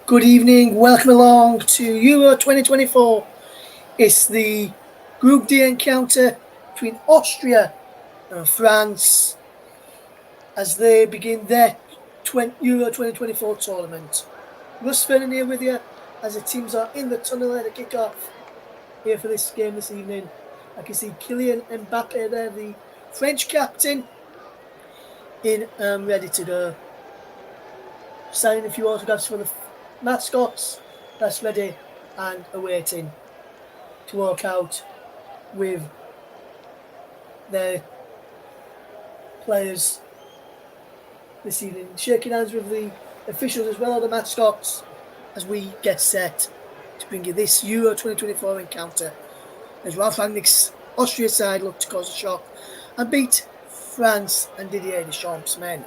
Good evening, welcome along to Euro 2024. It's the Group D encounter between Austria and France as they begin their Euro 2024 tournament. Russ Vernon here with you as the teams are in the tunnel at the kick-off here for this game this evening. I can see Kylian Mbappe there, the French captain, in ready to go. Signing a few autographs for the mascots. That's ready and awaiting to walk out with their players this evening. Shaking hands with the officials as well as the mascots as we get set to bring you this Euro 2024 encounter as Ralph Rangnick's Austria side look to cause a shock and beat France and Didier Deschamps' men.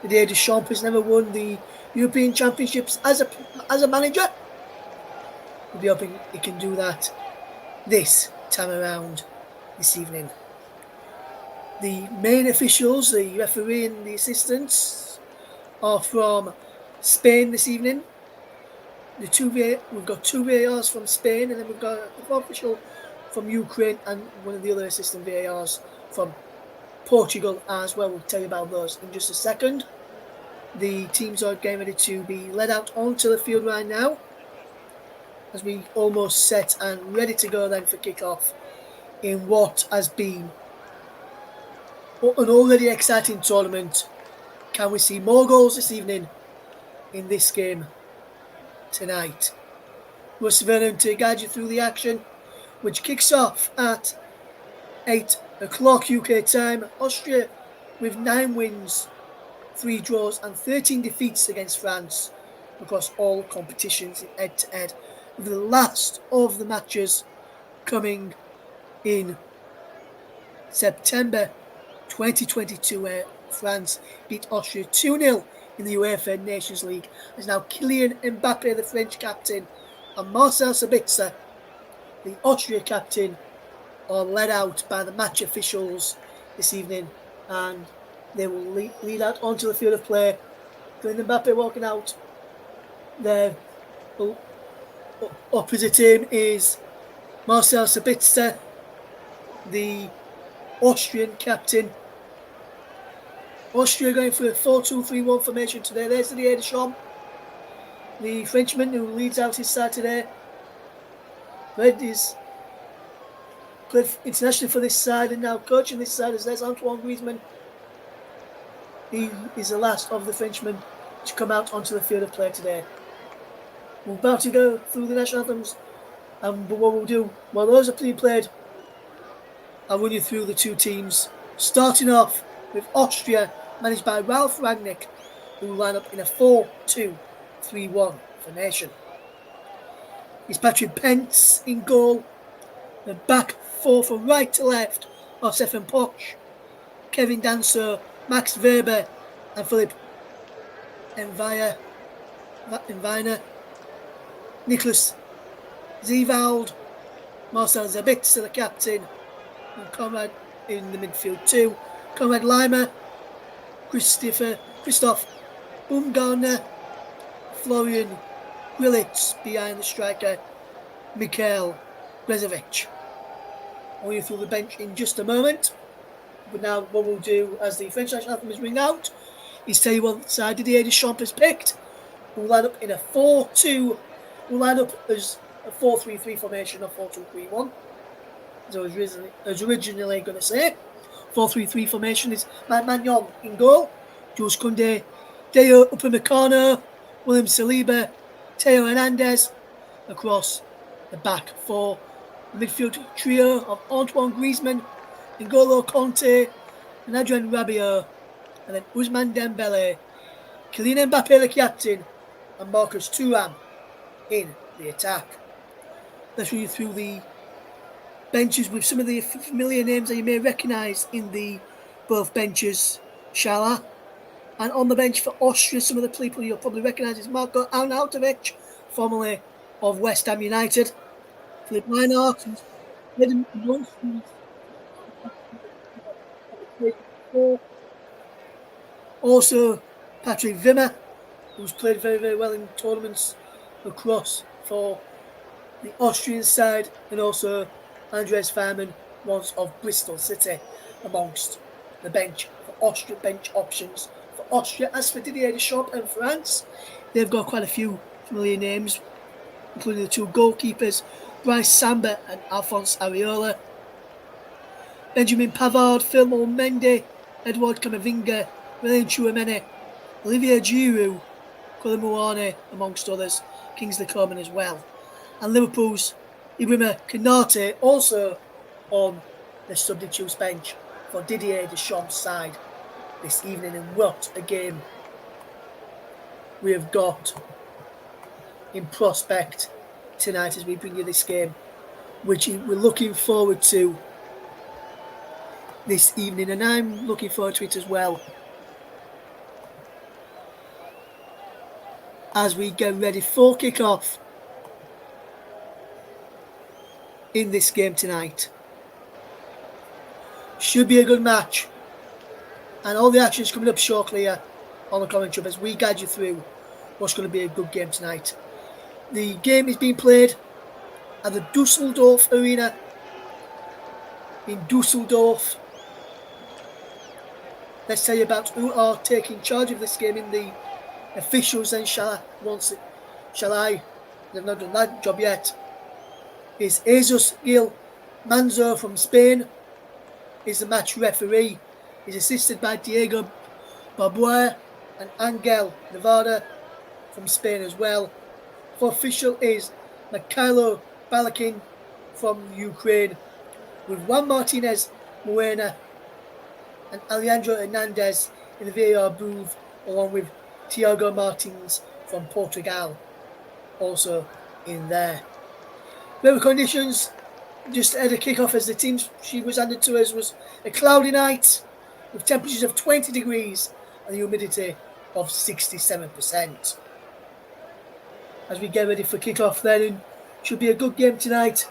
Didier Deschamps has never won the European Championships as a manager. We'll be hoping he can do that this time around this evening. The main officials, the referee and the assistants, are from Spain this evening. We've got two VARs from Spain, and then we've got a official from Ukraine and one of the other assistant VARs from Portugal as well. We'll tell you about those in just a second. The teams are getting ready to be led out onto the field right now as we almost set and ready to go then for kick-off in what has been an already exciting tournament. Can we see more goals this evening in this game tonight? Russ Vernon to guide you through the action, which kicks off at 8 o'clock UK time. Austria with 9 wins, 3 draws and 13 defeats against France across all competitions in head-to-head, with the last of the matches coming in September 2022, where France beat Austria 2-0 in the UEFA Nations League. As now Kylian Mbappe, the French captain, and Marcel Sabitzer, the Austria captain, are led out by the match officials this evening, and they will lead out onto the field of play. Kylian Mbappe walking out. Their opposite him is Marcel Sabitzer, the Austrian captain. Austria going for a 4-2-3-1 formation today. There's Didier Deschamps, the Frenchman who leads out his side today. Played internationally for this side and now coaching this side as there's Antoine Griezmann. He is the last of the Frenchmen to come out onto the field of play today. We're about to go through the national anthems, but what we'll do, while those are being played, I'll run you through the two teams, starting off with Austria, managed by Ralph Rangnick, who will line up in a 4-2-3-1 formation. It's Patrick Pence in goal. The back four from right to left are Stefan Poch, Kevin Danso, Max Weber and Philipp Enviner. Nicholas Zewald, Marcel Sabitzer, the captain, and Conrad in the midfield too. Conrad Leimer, Christoph Baumgartner, Florian Grillitz behind the striker, Mikhail Brezovic. I'll you through the bench in just a moment. But now what we'll do as the French national anthem is ring out is tell you what side Didier Deschamps has picked. We'll line up in a 4-2. We'll line up as a 4-3-3 formation or 4-2-3-1. As I was originally going to say. 4-3-3 formation is Matt Magnon in goal. Jules Koundé, Deo Upamecano, William Saliba, Teo Hernandez across the back four. The midfield trio of Antoine Griezmann, N'Golo Kanté, and Adrien Rabiot, and then Ousmane Dembele, Kylian Mbappe the captain, and Marcus Thuram in the attack. Let's run you through the benches with some of the familiar names that you may recognise in the both benches, Shala. And on the bench for Austria, some of the people you'll probably recognise is Marko Arnautovic, formerly of West Ham United, Philipp Reinhardt, also Patrick Wimmer, who's played very, very well in tournaments across for the Austrian side, and also Andres Farman, once of Bristol City, amongst the bench for Austria, bench options for Austria. As for Didier Deschamps and France, they've got quite a few familiar names, including the two goalkeepers, Bryce Samba and Alphonse Areola, Benjamin Pavard, Firmo Mendy, Edouard Camavinga, William Chouameni, Olivier Giroud, Colin Mouane, amongst others, Kingsley Coman as well. And Liverpool's Ibrahima Konate also on the substitutes bench for Didier Deschamps' side this evening. And what a game we have got in prospect tonight as we bring you this game, which we're looking forward to this evening, and I'm looking forward to it as well, as we get ready for kick-off in this game tonight. Should be a good match, and all the action's coming up shortly here on the commentary as we guide you through what's going to be a good game tonight. The game is being played at the Dusseldorf Arena in Dusseldorf. Let's tell you about who are taking charge of this game in the officials, and shall I? They've not done that job yet. Is Jesus Gil Manzo from Spain is the match referee. He's assisted by Diego Barbour and Angel Nevada from Spain as well. For official is Mikhailo Balakin from Ukraine, with Juan Martinez Moena and Alejandro Hernandez in the VAR booth, along with Tiago Martins from Portugal also in there. Weather conditions just ahead of kick-off, as the team she was handed to us was a cloudy night with temperatures of 20 degrees and the humidity of 67%. As we get ready for kick-off then, it should be a good game tonight.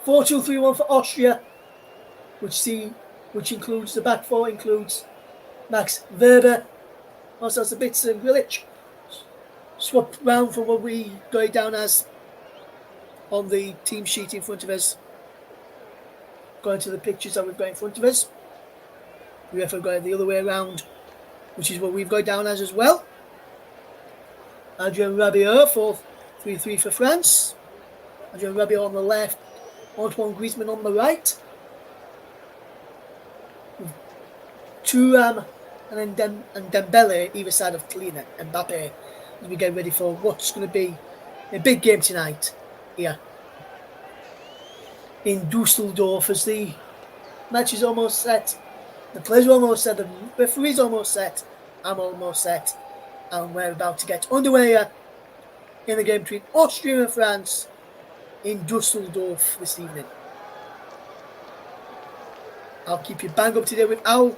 4-2-3-1 for Austria, which includes the back four, includes Max Weber, also has the bits and Grilic, swapped round from what we got it down as on the team sheet in front of us. Going to the pictures that we've got in front of us, we have got it the other way around, which is what we've got down as well. Adrien Rabiot, 4-3-3 for France. Adrien Rabiot on the left, Antoine Griezmann on the right. Thuram and Dembele either side of Kylian Mbappe, as we get ready for what's going to be a big game tonight here in Dusseldorf, as the match is almost set, the players are almost set, the referee's almost set, I'm almost set, and we're about to get underway here in the game between Austria and France in Dusseldorf this evening. I'll keep you bang up to date with I'll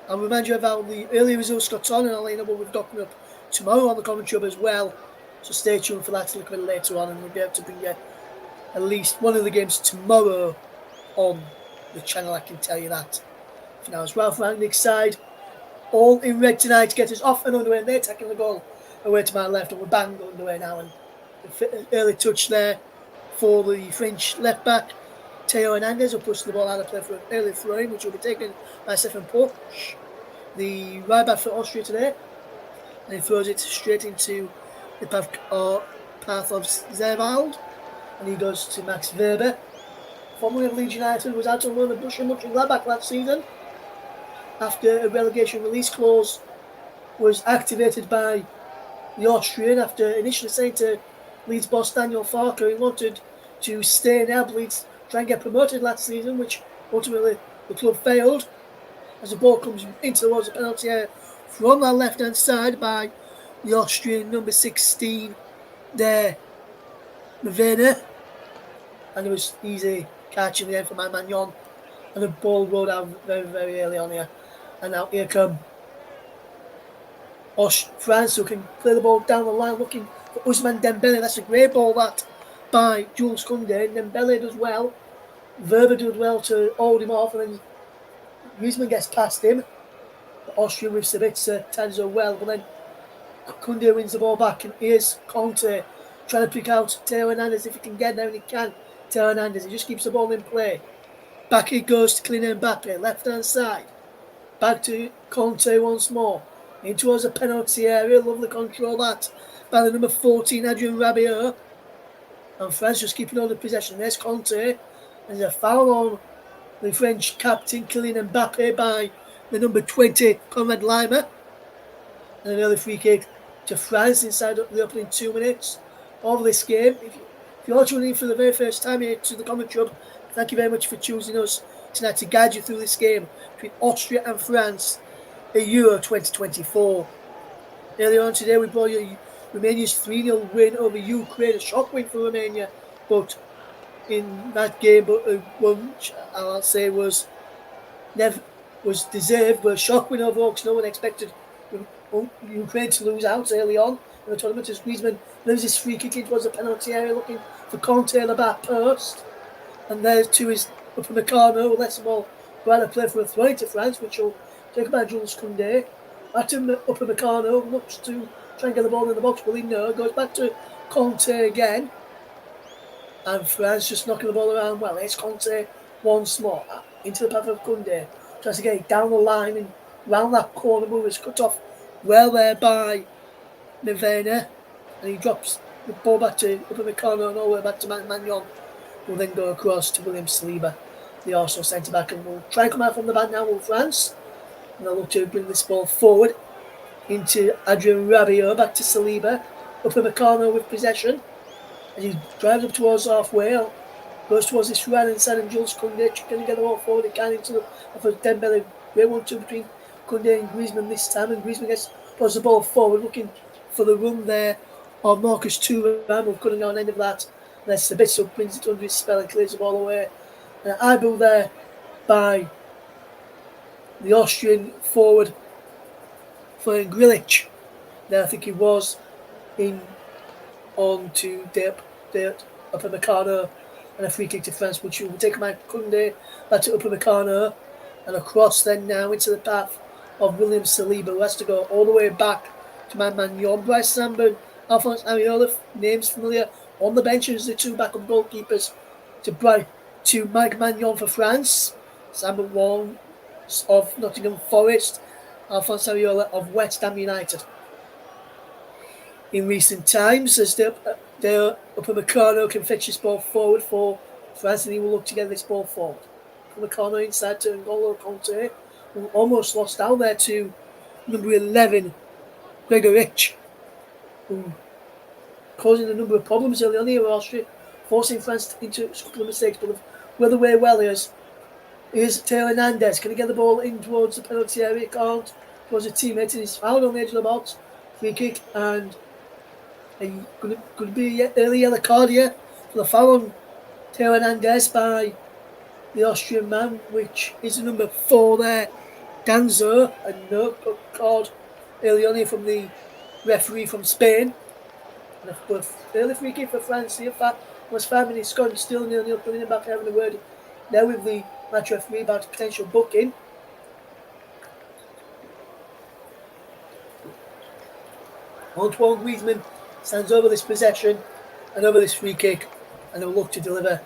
remind you of how the early results got on, and I'll let you know what we've got coming up tomorrow on the commentary as well. So stay tuned for that a little bit later on, and we'll be able to bring you at least one of the games tomorrow on the channel, I can tell you that. For now, it's Ralph Rangnick's side, all in red tonight to get us off and underway, and they're taking the goal away to my left, and we're bang underway now. And an early touch there for the French left back, Theo Hernandez, will push the ball out of play for an early throw-in, which will be taken by Stefan Poch, the right back for Austria today, and he throws it straight into the path of Zerwald, and he goes to Max Weber, formerly of Leeds United, was out on loan at Borussia Mönchengladbach last season after a relegation release clause was activated by the Austrian, after initially saying to Leeds boss Daniel Farke he wanted to stay and help Leeds try and get promoted last season, which ultimately the club failed, as the ball comes into towards the penalty area from that left hand side by the Austrian number 16 there, Mavena, and it was easy catch in the end for my man Jon, and the ball rolled out very, very early on here, and now here come France, who can play the ball down the line looking for Ousmane Dembele. That's a great ball that by Jules Koundé, and Dembele does well, Weber does well to hold him off, and then Griezmann gets past him. The Austrian with Sabitzer times it well, but then Koundé wins the ball back, and here's Conte trying to pick out Theo Hernandez if he can get there, and he can. Theo Hernandez, he just keeps the ball in play. Back it goes to Kylian Mbappe, left hand side. Back to Conte once more. In towards the penalty area. Lovely control that by the number 14, Adrien Rabiot. And France just keeping all the possession. There's Conte. And there's a foul on the French captain, Kylian Mbappe, by the number 20, Conrad Laimer. And an early free kick to France inside the opening 2 minutes of this game. If you're tuning in for the very first time here to the commentary hub, thank you very much for choosing us tonight to guide you through this game between Austria and France at Euro 2024. Earlier on today, we brought you Romania's 3-0 win over Ukraine, a shock win for Romania, but in that game, which I'll say was deserved, but a shock win over because no one expected Ukraine to lose out early on in the tournament as Griezmann loses his free kick towards the penalty area looking for Conte at the back post. And there to his Upamecano, who lets the ball go out of play for a throw into France, which will take by Jules Koundé. Back to Upamecano, looks to try and get the ball in the box, but he goes back to Conte again. And France just knocking the ball around well. It's Conte once more into the path of Koundé. Tries to get it down the line and round that corner move is cut off well there by Nevena. And he drops the ball back to Upamecano and all the way back to Magnon. Will then go across to William Saliba, the Arsenal centre-back, and will try and come out from the back now with France. And they'll look to bring this ball forward into Adrien Rabiot, back to Saliba. Upamecano with possession. And he drives up towards halfway, goes towards this right-hand side, and Jules Koundé can get the ball forward again into the Dembele. Great 1-2 between Koundé and Griezmann this time, and Griezmann puts the ball forward, looking for the run there of Marcus Thuram, who couldn't go on end of that. And then Sabitzer brings it under his spell and clears the ball away. And an eyeball there by the Austrian forward for Grilic. There I think he was in on to Upamecano, and a free kick to France, which will take him out Koundé back to Upamecano, and across then now into the path of William Saliba, who has to go all the way back to Magnon. Bryce Samba, Alphonse Areola, names familiar on the bench as the two backup goalkeepers to Mike Magnon for France. Samba Wong of Nottingham Forest, Alphonse Areola of West Ham United. In recent times, as Upamecano can fetch this ball forward for France, and he will look to get this ball forward. Upamecano inside to N'Golo Conte, who almost lost out there to number 11, Gregoric, who causing a number of problems early on here with Austria, forcing France into a couple of mistakes, but where the way well is Theo Hernandez. Can he get the ball in towards the penalty area? Can't. Towards a teammate, and he's fouled on the edge of the box. Free kick, and could be early yellow card here for the foul on Theo Hernandez by the Austrian man, which is the number 4 there, Danzo, and no card early on here from the referee from Spain. And a early free kick for France here. Was 5 minutes gone, still 0-0, putting him back having a word there with the match referee about potential booking. Antoine Griezmann stands over this possession and over this free kick, and will look to deliver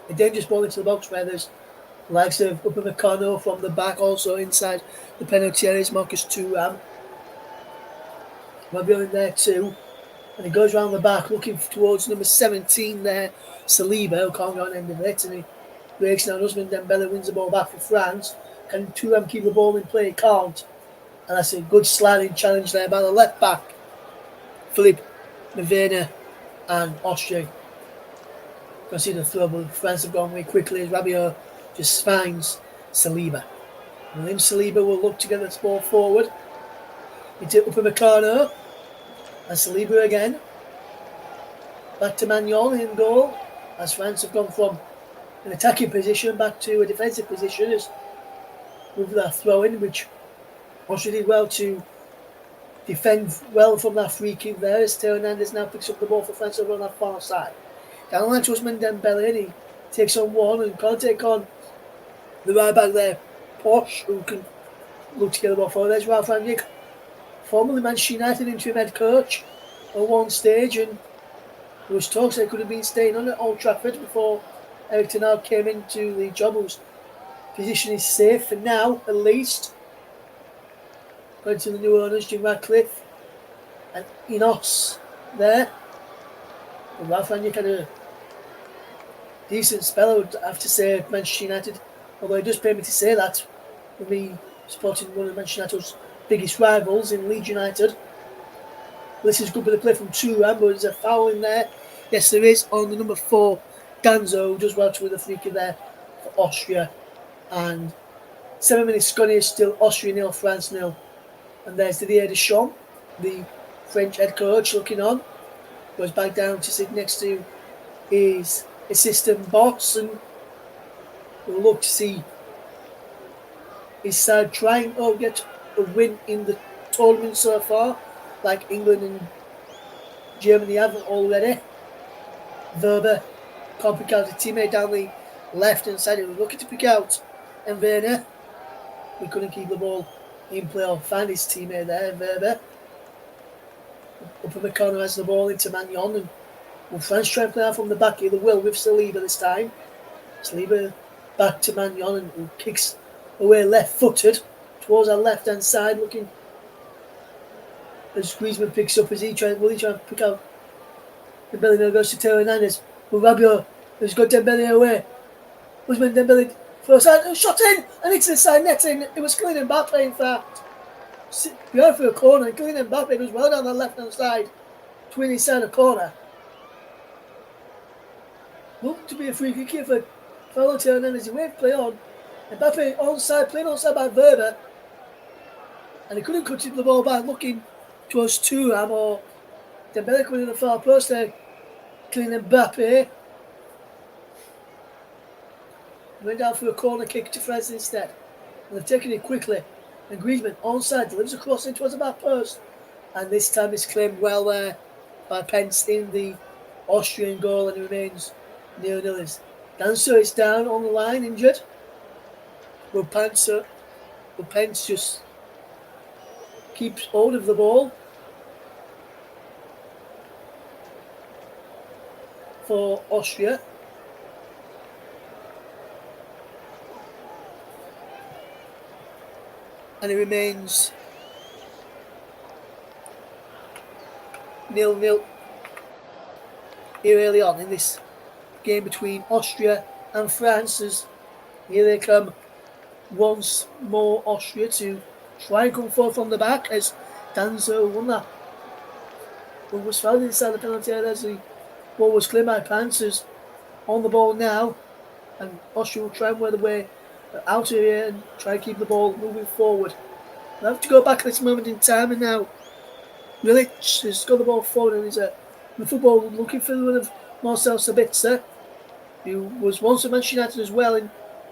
a dangerous ball into the box where there's the likes of Upamecano from the back, also inside the penalty area is Marcus Thuram. Rabiot in there too, and he goes around the back looking towards number 17 there, Saliba, who can't go on end of it, and he breaks down. Ousmane Dembele wins the ball back for France. Can Thuram keep the ball in play? He can't. And that's a good sliding challenge there by the left back, Philippe Nevena, and Austria. You can see the throw, but France have gone way quickly as Rabiot just finds Saliba. And then Saliba will look to get this ball forward into Upamecano, and Saliba again. Back to Magnon in goal, as France have gone from an attacking position back to a defensive position as with that throw in, which Austria did well to defend well from that free kick there, as Theo Hernandez now picks up the ball for France over on that far side. Down the line to Ousmane Dembele, and he takes on one and can't take on the right back there, Posh, who can look to get the ball forward. There's Ralph Rangnick formerly Manchester United interim head coach at one stage, and there was talks they could have been staying on at Old Trafford before Eric Ten Hag came into the job. Whose position is safe for now, at least, according to the new owners, Jim Radcliffe and Enos there. And Ralph Rangnick had a decent spell, I would have to say, at Manchester United. Although it does pay me to say that, with me supporting one of Manchester United's biggest rivals in Leeds United. This is good with the play from Thuram, but there's a foul in there. Yes, there is, on the number 4, Danzo, who does well to win the free kick there for Austria. And 7 minutes gone here, still Austria 0, France 0. And there's Didier Deschamps, the French head coach, looking on. Goes back down to sit next to his assistant boss, and we'll look to see his side trying to get a win in the tournament so far, like England and Germany haven't already. Werber can't pick out a teammate down the left-hand side. He was looking to pick out and Werner. He couldn't keep the ball in play or find his teammate there, Werber. Up in the corner has the ball into Magnon, and will France try and play out from the back here? They will with Saliba this time. Saliba back to Magnon, and kicks away left-footed towards our left-hand side, looking as Griezmann picks up. Will he try and pick out Dembele? Now goes to Teo Hernandez. But Rabiot has got Dembele away. Usman Dembele first shot in, and it's the side netting. It was Kylian Mbappe, in fact. Behind for a corner, and Kylian Mbappe goes well down the left-hand side to win inside a corner. Looked to be a free kick here for Teo Hernandez. He waved play on. Mbappe onside, playing onside by Werber. And he couldn't cut the ball back, looking towards Thuram or Dembele coming in the far post there. Kylian Mbappe went down for a corner kick to France instead. And they've taken it quickly. And Griezmann onside delivers a cross in towards the back post. And this time it's claimed well there by Pence in the Austrian goal, and it remains 0-0. Danso is down on the line, injured. But Pence just keeps hold of the ball for Austria. And it remains 0-0 here early on in this game between Austria and France, as here they come once more, Austria, to try and come forward from the back as Danzo won that. One was fouled inside the penalty area as the ball was cleared by Panthers. On the ball now, and Austria will try and wear the way out of here and try and keep the ball moving forward. They have to go back at this moment in time, and now Milic has got the ball forward and is the football looking for the one of Marcel Sabitzer, who was once at Manchester United as well, and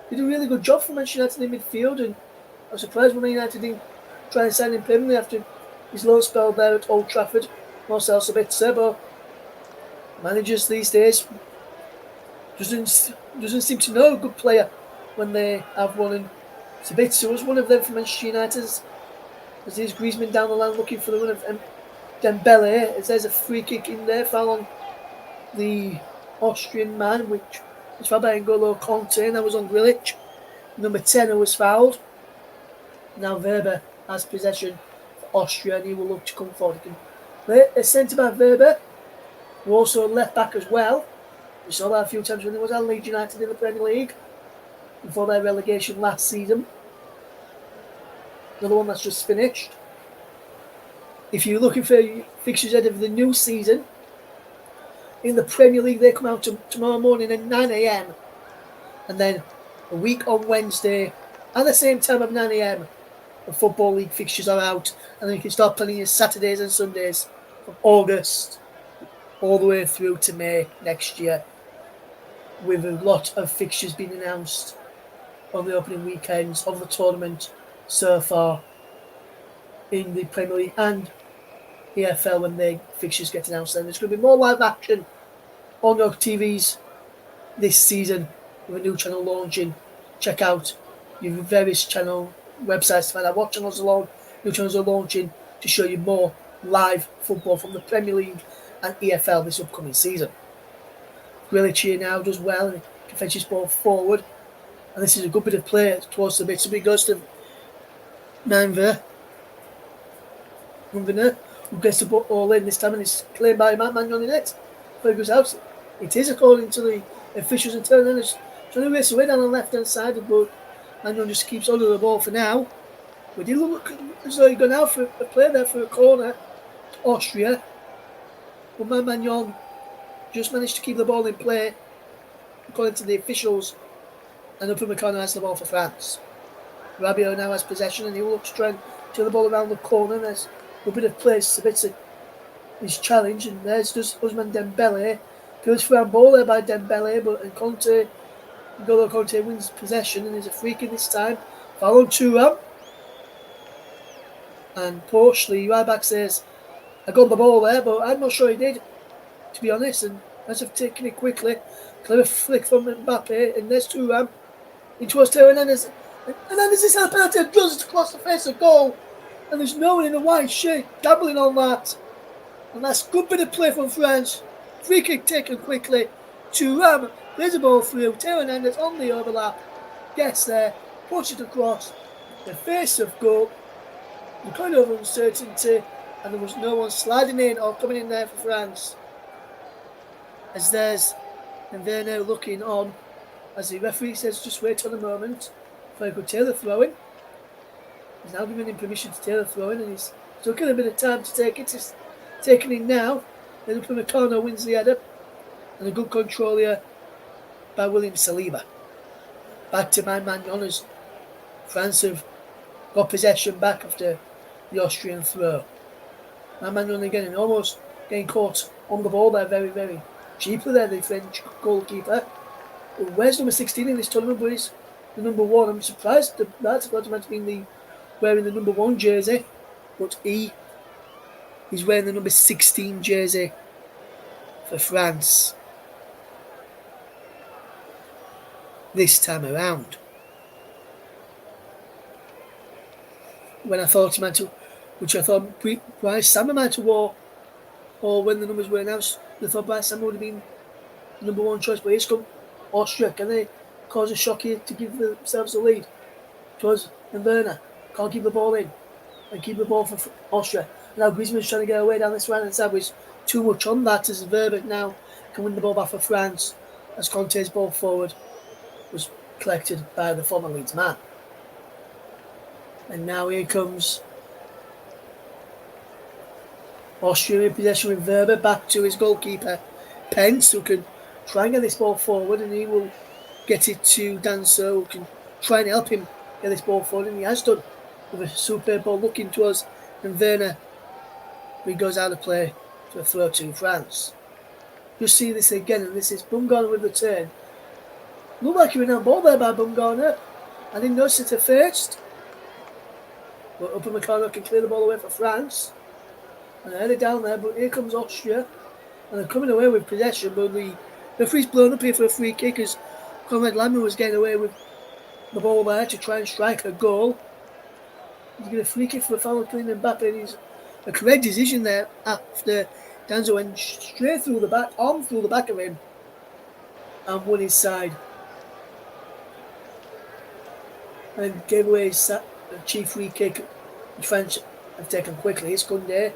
did a really good job for Manchester United in midfield. And I'm surprised when Man United didn't try and sign him permanently after his loan spell there at Old Trafford, Marcel Sabitzer. But managers these days doesn't seem to know a good player when they have one, and Sabitzer was one of them for Manchester United. As there's Griezmann down the line looking for the one of Dembele, as there's a free kick in there, foul on the Austrian man, which was fouled by N'Golo Conte, and that was on Grilic. Number 10 who was fouled. Now Werber has possession for Austria, and he will look to come forward. He can play a centre back, Werber, who also left back as well. We saw that a few times when there was at Leeds United in the Premier League before their relegation last season. Another one that's just finished. If you're looking for fixtures ahead of the new season, in the Premier League they come out tomorrow morning at 9 a.m. and then a week on Wednesday at the same time of 9 a.m. the Football League fixtures are out, and then you can start playing your Saturdays and Sundays from August all the way through to May next year, with a lot of fixtures being announced on the opening weekends of the tournament so far in the Premier League and EFL when the fixtures get announced. And there's going to be more live action on your TVs this season with a new channel launching. Check out your various channel websites to find out what channels are new channels are launching to show you more live football from the Premier League and EFL this upcoming season. Grealish here now does well and can fetch his ball forward. And this is a good bit of play towards the bit. So he goes to Manver, who gets the ball in this time, and it's claimed by Matt Magnon in it. But it goes out. It is according to the officials, and Turner's trying to race away down the left-hand side, but Magnon just keeps hold of the ball for now. But he look as though he's gone out for a play there for a corner to Austria. But Matt Magnon just managed to keep the ball in play, according to the officials, and Upamecano has the ball for France. Rabiot now has possession, and he looks trying to turn the ball around the corner. There's a bit of place, a bit of his challenge, and there's just Ousmane Dembele. Goes for a ball there by Dembele, but N'Golo Conte wins possession, and there's a free kick this time. Foul on Thuram. And Porchley, right back, says, I got the ball there, but I'm not sure he did, to be honest, and as I've taken it quickly. Clever flick from Mbappe, and there's Thuram. In towards Theo Hernandez. Hernandez is helping out, does it across the face of goal, and there's no one in a white shirt dabbling on that. And that's a good bit of play from France. Free kick taken quickly. Thuram plays the ball through. Theo Hernandez on the overlap. Gets there. Puts it across. The face of goal. The kind of uncertainty. And there was no one sliding in or coming in there for France. As there's. And they're now looking on. As the referee says, just wait on a moment. For a good Taylor throw-in. He's now giving him permission to Taylor throw-in. And he's taking a bit of time to take it. It's taken in now. Then Upamecano wins the header. And a good control here by William Saliba. Back to Magnon as France have got possession back after the Austrian throw. Magnon again and almost getting caught on the ball there very, very cheaply there, the French goalkeeper. Where's number 16 in this tournament? But he's the number 1. I'm surprised that that's got to be wearing the number 1 jersey. But he's wearing the number 16 jersey for France this time around. When I thought he meant to, which I thought Bryce Sammer might have wore, or when the numbers were announced, I thought Bryce Sammer would have been the number 1 choice. But here's come Austria. Can they cause a shock here to give themselves the lead? Towards Werner. Can't keep the ball in. And keep the ball for Austria. Now Griezmann's trying to get away down this right-hand side, which too much on that, as Verbeek now can win the ball back for France, as Conte's ball forward was collected by the former Leeds man. And now here comes Austria in possession with Verbeek, back to his goalkeeper Pence, who can try and get this ball forward, and he will get it to Danso, who can try and help him get this ball forward, and he has done with a superb ball looking to us, and Werner, he goes out of play to a throw to France. You'll see this again, and this is Bumgarner with the turn. Looked like he went on ball there by Bumgarner. I didn't notice it at first. But Upamecano can clear the ball away for France. And I had it down there, but here comes Austria. And they're coming away with possession, but the referee's blown up here for a free kick as Conrad Lambert was getting away with the ball there to try and strike a goal. He's got a free kick for a foul between Mbappe, and he's a correct decision there after Danzo went straight through the back, arm through the back of him, and won his side. And gave away his cheap free kick, which France have taken quickly. It's Koundé.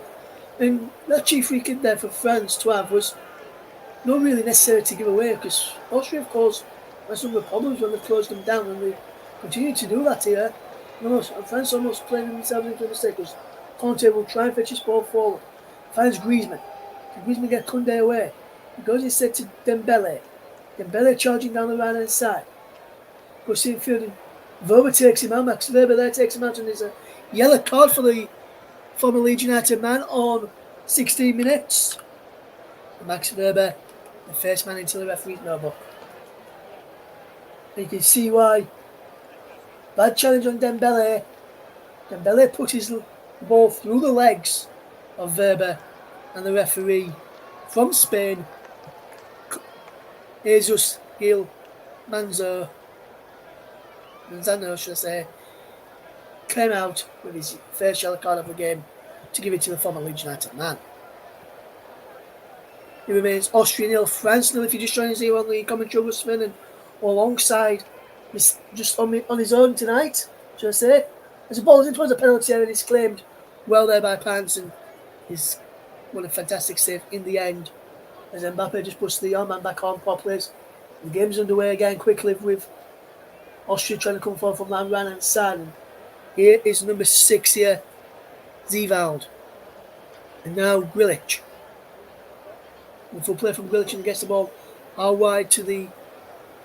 And that cheap free kick there for France to have was not really necessary to give away, because Austria have caused a number of problems when they've closed them down, and they continue to do that here. France almost playing themselves into a mistake, because Conte will try and fetch his ball forward. Finds Griezmann. Can Griezmann get Koundé away? He goes instead to Dembele. Dembele charging down the right hand side. Goes to the field, and Weber takes him out. Max Weber there takes him out, and there's a yellow card for the former Leeds United man on 16 minutes. And Max Weber, the first man into the referee's notebook. And you can see why. Bad challenge on Dembele. Dembele put his ball through the legs of Weber, and the referee from Spain, Jesus Gil Manzano, should I say, came out with his first yellow card of the game to give it to the former Leeds United man. It remains Austria 0, France 0. If you're just joining us here on the commentary with Sven and alongside, just on his own tonight, should I say? As a ball is in towards a penalty area, and it's claimed well there by Pants, and he's won a fantastic save in the end. As Mbappe just puts the armband back on properly. The game's underway again quickly with Austria trying to come forward from that right hand side. And here is number 6 here, Zivald. And now Grilic. And full play from Grilic and gets the ball out wide to the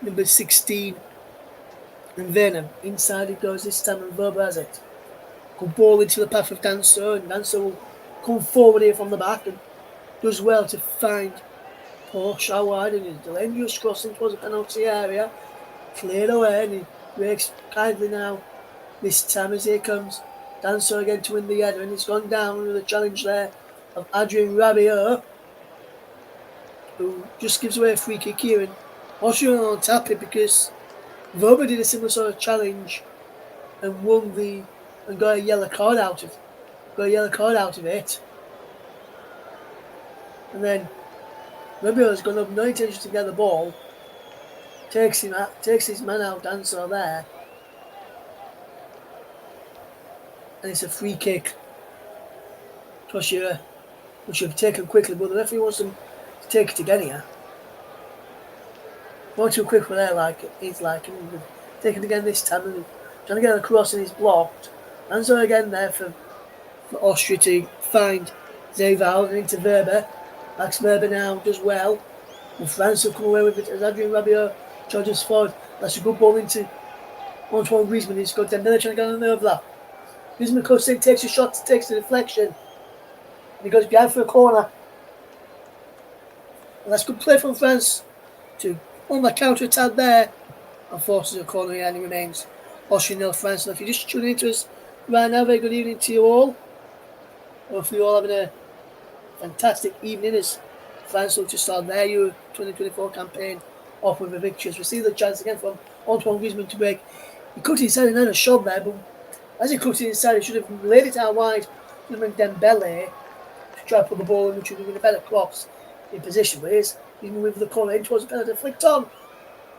number 16. And Werner. Inside it goes this time, and Verba has it. Good ball into the path of Danso, and Danso will come forward here from the back and does well to find Porsche out wide, and his dangerous crossing towards the penalty area. Cleared away, and he breaks kindly now. This time as here comes Danso again to win the header, and it's gone down with a challenge there of Adrien Rabiot, who just gives away a free kick here, and Austria aren't happy because Verba did a similar sort of challenge and got a yellow card out of it. And then Rabiot's gone up, no intention to get the ball, takes his man out, Danso there, and it's a free kick to Austria, which have taken quickly, but the referee wants them to take it again here. More too quick for there, he's taking it again this time, and trying to get across, and he's blocked. Danso again there for Austria to find Zevald and into Verba. Max Verba now does well. And France have come away with it as Adrien Rabiot charges forward. That's a good ball into Antoine Griezmann. He's got Dembele trying to get on the overlap. Griezmann comes in, takes a shot, takes the deflection. And he goes behind for a corner. And that's good play from France to on the counter attack there and forces a corner here, and it remains Austria 0, France 0. If you're just tuning into us right now, very good evening to you all. Hopefully you're all having a fantastic evening as France look to start their Euro 2024 campaign off with a victory. As we see the chance again from Antoine Griezmann to break. He cut it inside and had a shot there, but as he cut it inside, he should have laid it out wide. Should have been Dembele to try to put the ball in, which would have been a better cross in position. But he's moving with the corner in towards the penalty, flicked on.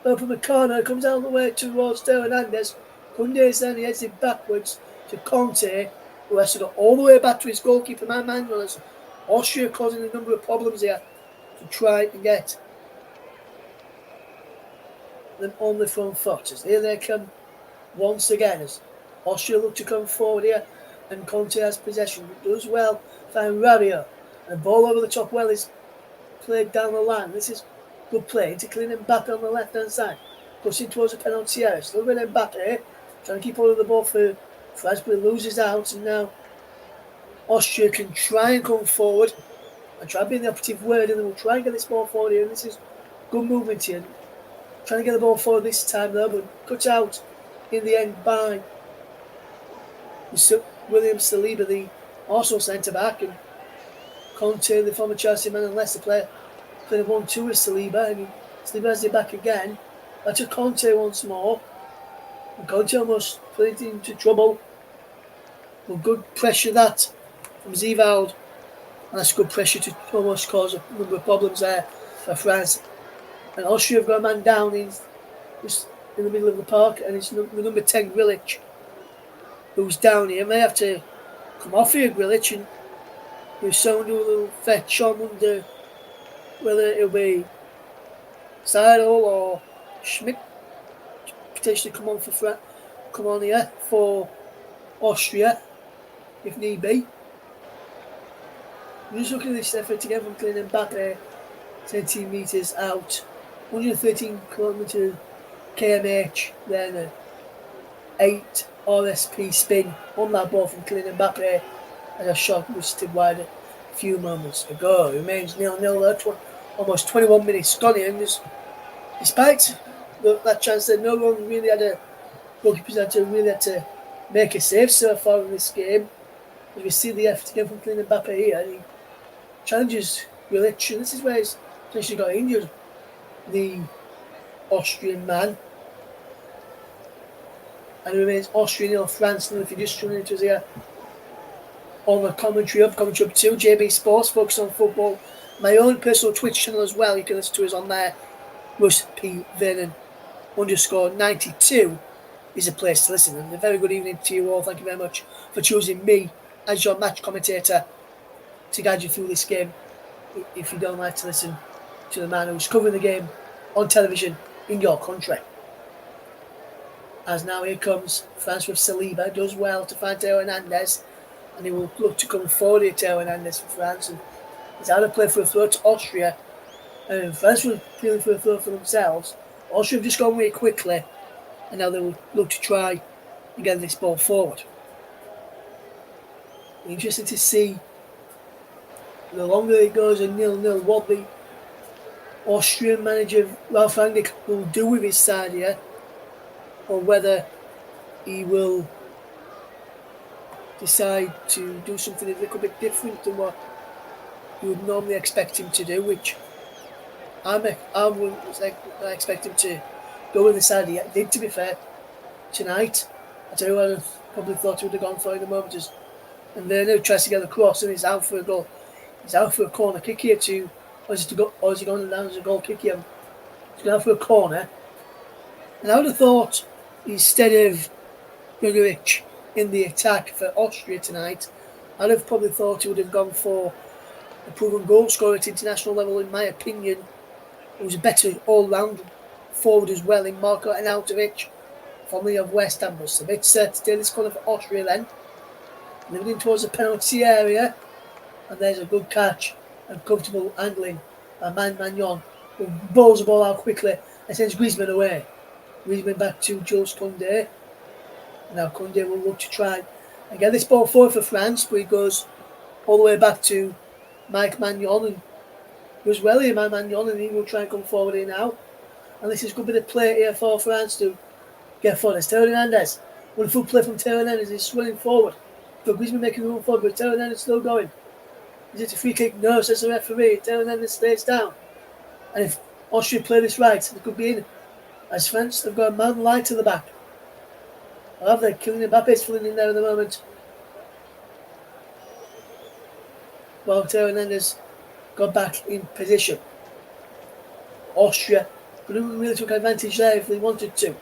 Open the corner, comes out of the way towards Teo Hernandez. Koundé's then he heads it backwards to Conte, who has to go all the way back to his goalkeeper, Manuel, as Austria causing a number of problems here to try and get them on the front foot. As here they come once again, as Austria look to come forward here, and Conte has possession, but does well, find Rabiot, and the ball over the top well is played down the line. This is good play into Kylian Mbappe on the left hand side, pushing towards the penalty area. Still with Mbappe trying to keep hold of the ball for France, but he loses out, and now Austria can try and come forward and try being the operative word, and they will try and get this ball forward here. And this is good movement here, trying to get the ball forward this time though, but cut out in the end by William Saliba, the Arsenal centre back, and Conte, the former Chelsea man and Leicester player, played a 1-2 with Saliba, and Saliba has it back again. Back to Conte once more, and Conte almost put it into trouble. But good pressure that from Zivald, and that's good pressure to almost cause a number of problems there for France. And Austria have got a man down in the middle of the park, and it's the number 10 Grilic who's down here. May have to come off here, Grilic, and if someone do a little fetch on under whether it'll be Seidel or Schmidt potentially come on here for Austria if need be. I'm just looking at this effort again from Kylian Mbappe, 17 metres out, 113 kilometre kmh, then an 8 RSP spin on that ball from Kylian Mbappe, and a shot was tipped wide a few moments ago. It remains 0-0 there, almost 21 minutes gone here, and despite that chance that no one really had a goalkeepers had to make a save so far in this game. As we see the effort again from Kylian Mbappe here, and he challenges Grilic, and this is where he's potentially got injured, the Austrian man. And it remains Austria 0, France 0. If you're just tuning into us here on the commentary up 2, JB Sports, focus on football. My own personal Twitch channel as well. You can listen to us on there. Russ P. Vernon _92 is a place to listen. And a very good evening to you all. Thank you very much for choosing me as your match commentator to guide you through this game. If you don't like to listen to the man who's covering the game on television in your country. As now here comes France with Saliba, does well to find Theo Hernandez, and he will look to come forward here, Theo Hernandez for France, and he's out of play for a throw to Austria, and France were feeling for a throw for themselves. Austria have just gone away quickly, and now they will look to try and get this ball forward. Interesting to see, the longer it goes a 0-0, what the Austrian manager Ralf Rangnick will do with his side here, or whether he will decide to do something a little bit different than what you would normally expect him to do, which I wouldn't expect him to go with the side he did, to be fair. Tonight, I tell you what, I probably thought he would have gone for in the moment, and Werner tries to get across and he's out for a goal. He's out for a corner kick here or is he going down as a goal kick here? He's going out for a corner. And I would have thought, instead of Gregoritsch in the attack for Austria tonight, I'd have probably thought he would have gone for a proven goal scorer at international level, in my opinion. He was a better all-round forward as well in Marko Arnautovic, formerly of West Ham. But a bit set to this corner for Austria then. Moving towards the penalty area, and there's a good catch and comfortable handling by Magnon, who bowls the ball out quickly and sends Griezmann away. Griezmann back to Jules Koundé. Now Koundé will look to try and get this ball forward for France, but he goes all the way back to Mike Magnon and goes well here, Magnon, and he will try and come forward here now. And this is a good bit of play here for France to get forward. It's Theo Hernandez. Wonderful play from Theo Hernandez. He's swelling forward. But Griezmann making a run forward, but Theo Hernandez still going. Is it a free kick? No, says the referee. Theo Hernandez stays down. And if Austria play this right, they could be in. As France have got a man light to the back. I love that. Kylian Mbappe is filling in there at the moment. Well, Theo Hernandez got back in position. Austria could have really took advantage there if they wanted to.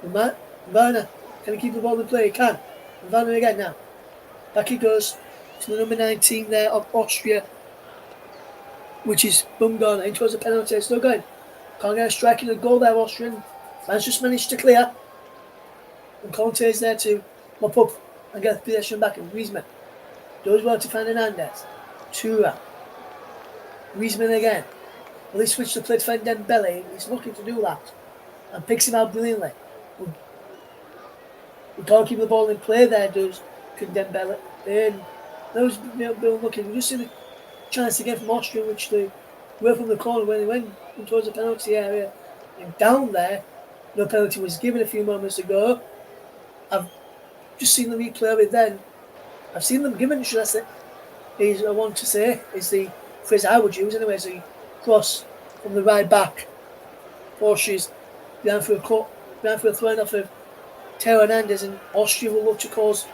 But Werner, can he keep the ball in play? He can. And Werner again now. Back he goes to the number 19 there of Austria, which is Bumgarner. In towards the penalty. Still going. Can't get a strike in the goal there, Austrian. France just managed to clear. And Conte is there to mop up and get the possession back. And Griezmann does well to find Hernandez. Tura. Griezmann again. Well, he switched the play to find Dembele. He's looking to do that. And picks him out brilliantly. We can't keep the ball in play there, does Dembele. Those looking. We just see the chance again from Austria, which they were from the corner when they went towards the penalty area. And down there, no penalty was given a few moments ago. I've just seen the replay of it then. I've seen them given, should I say, is I want to say, is the phrase I would use anyway, is the cross from the right back. Austria's down for a throw off of Theo Hernandez, and Austria will look to cause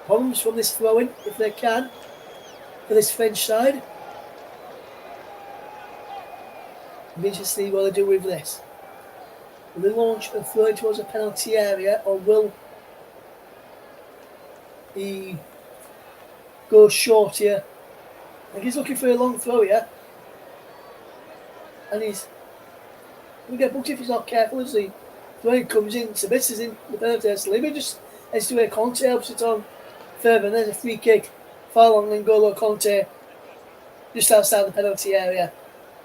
problems from this throw-in, if they can, for this French side. It'll be interesting to see what they do with this. Will they launch a throw towards a penalty area, or will he go short here? I think he's looking for a long throw here. And he's going to get booked if he's not careful as the throw comes in. Sabitz is in the penalty area. Saliba just heads to where Conte helps it on further. And there's a free kick far along N'Golo Conte just outside the penalty area.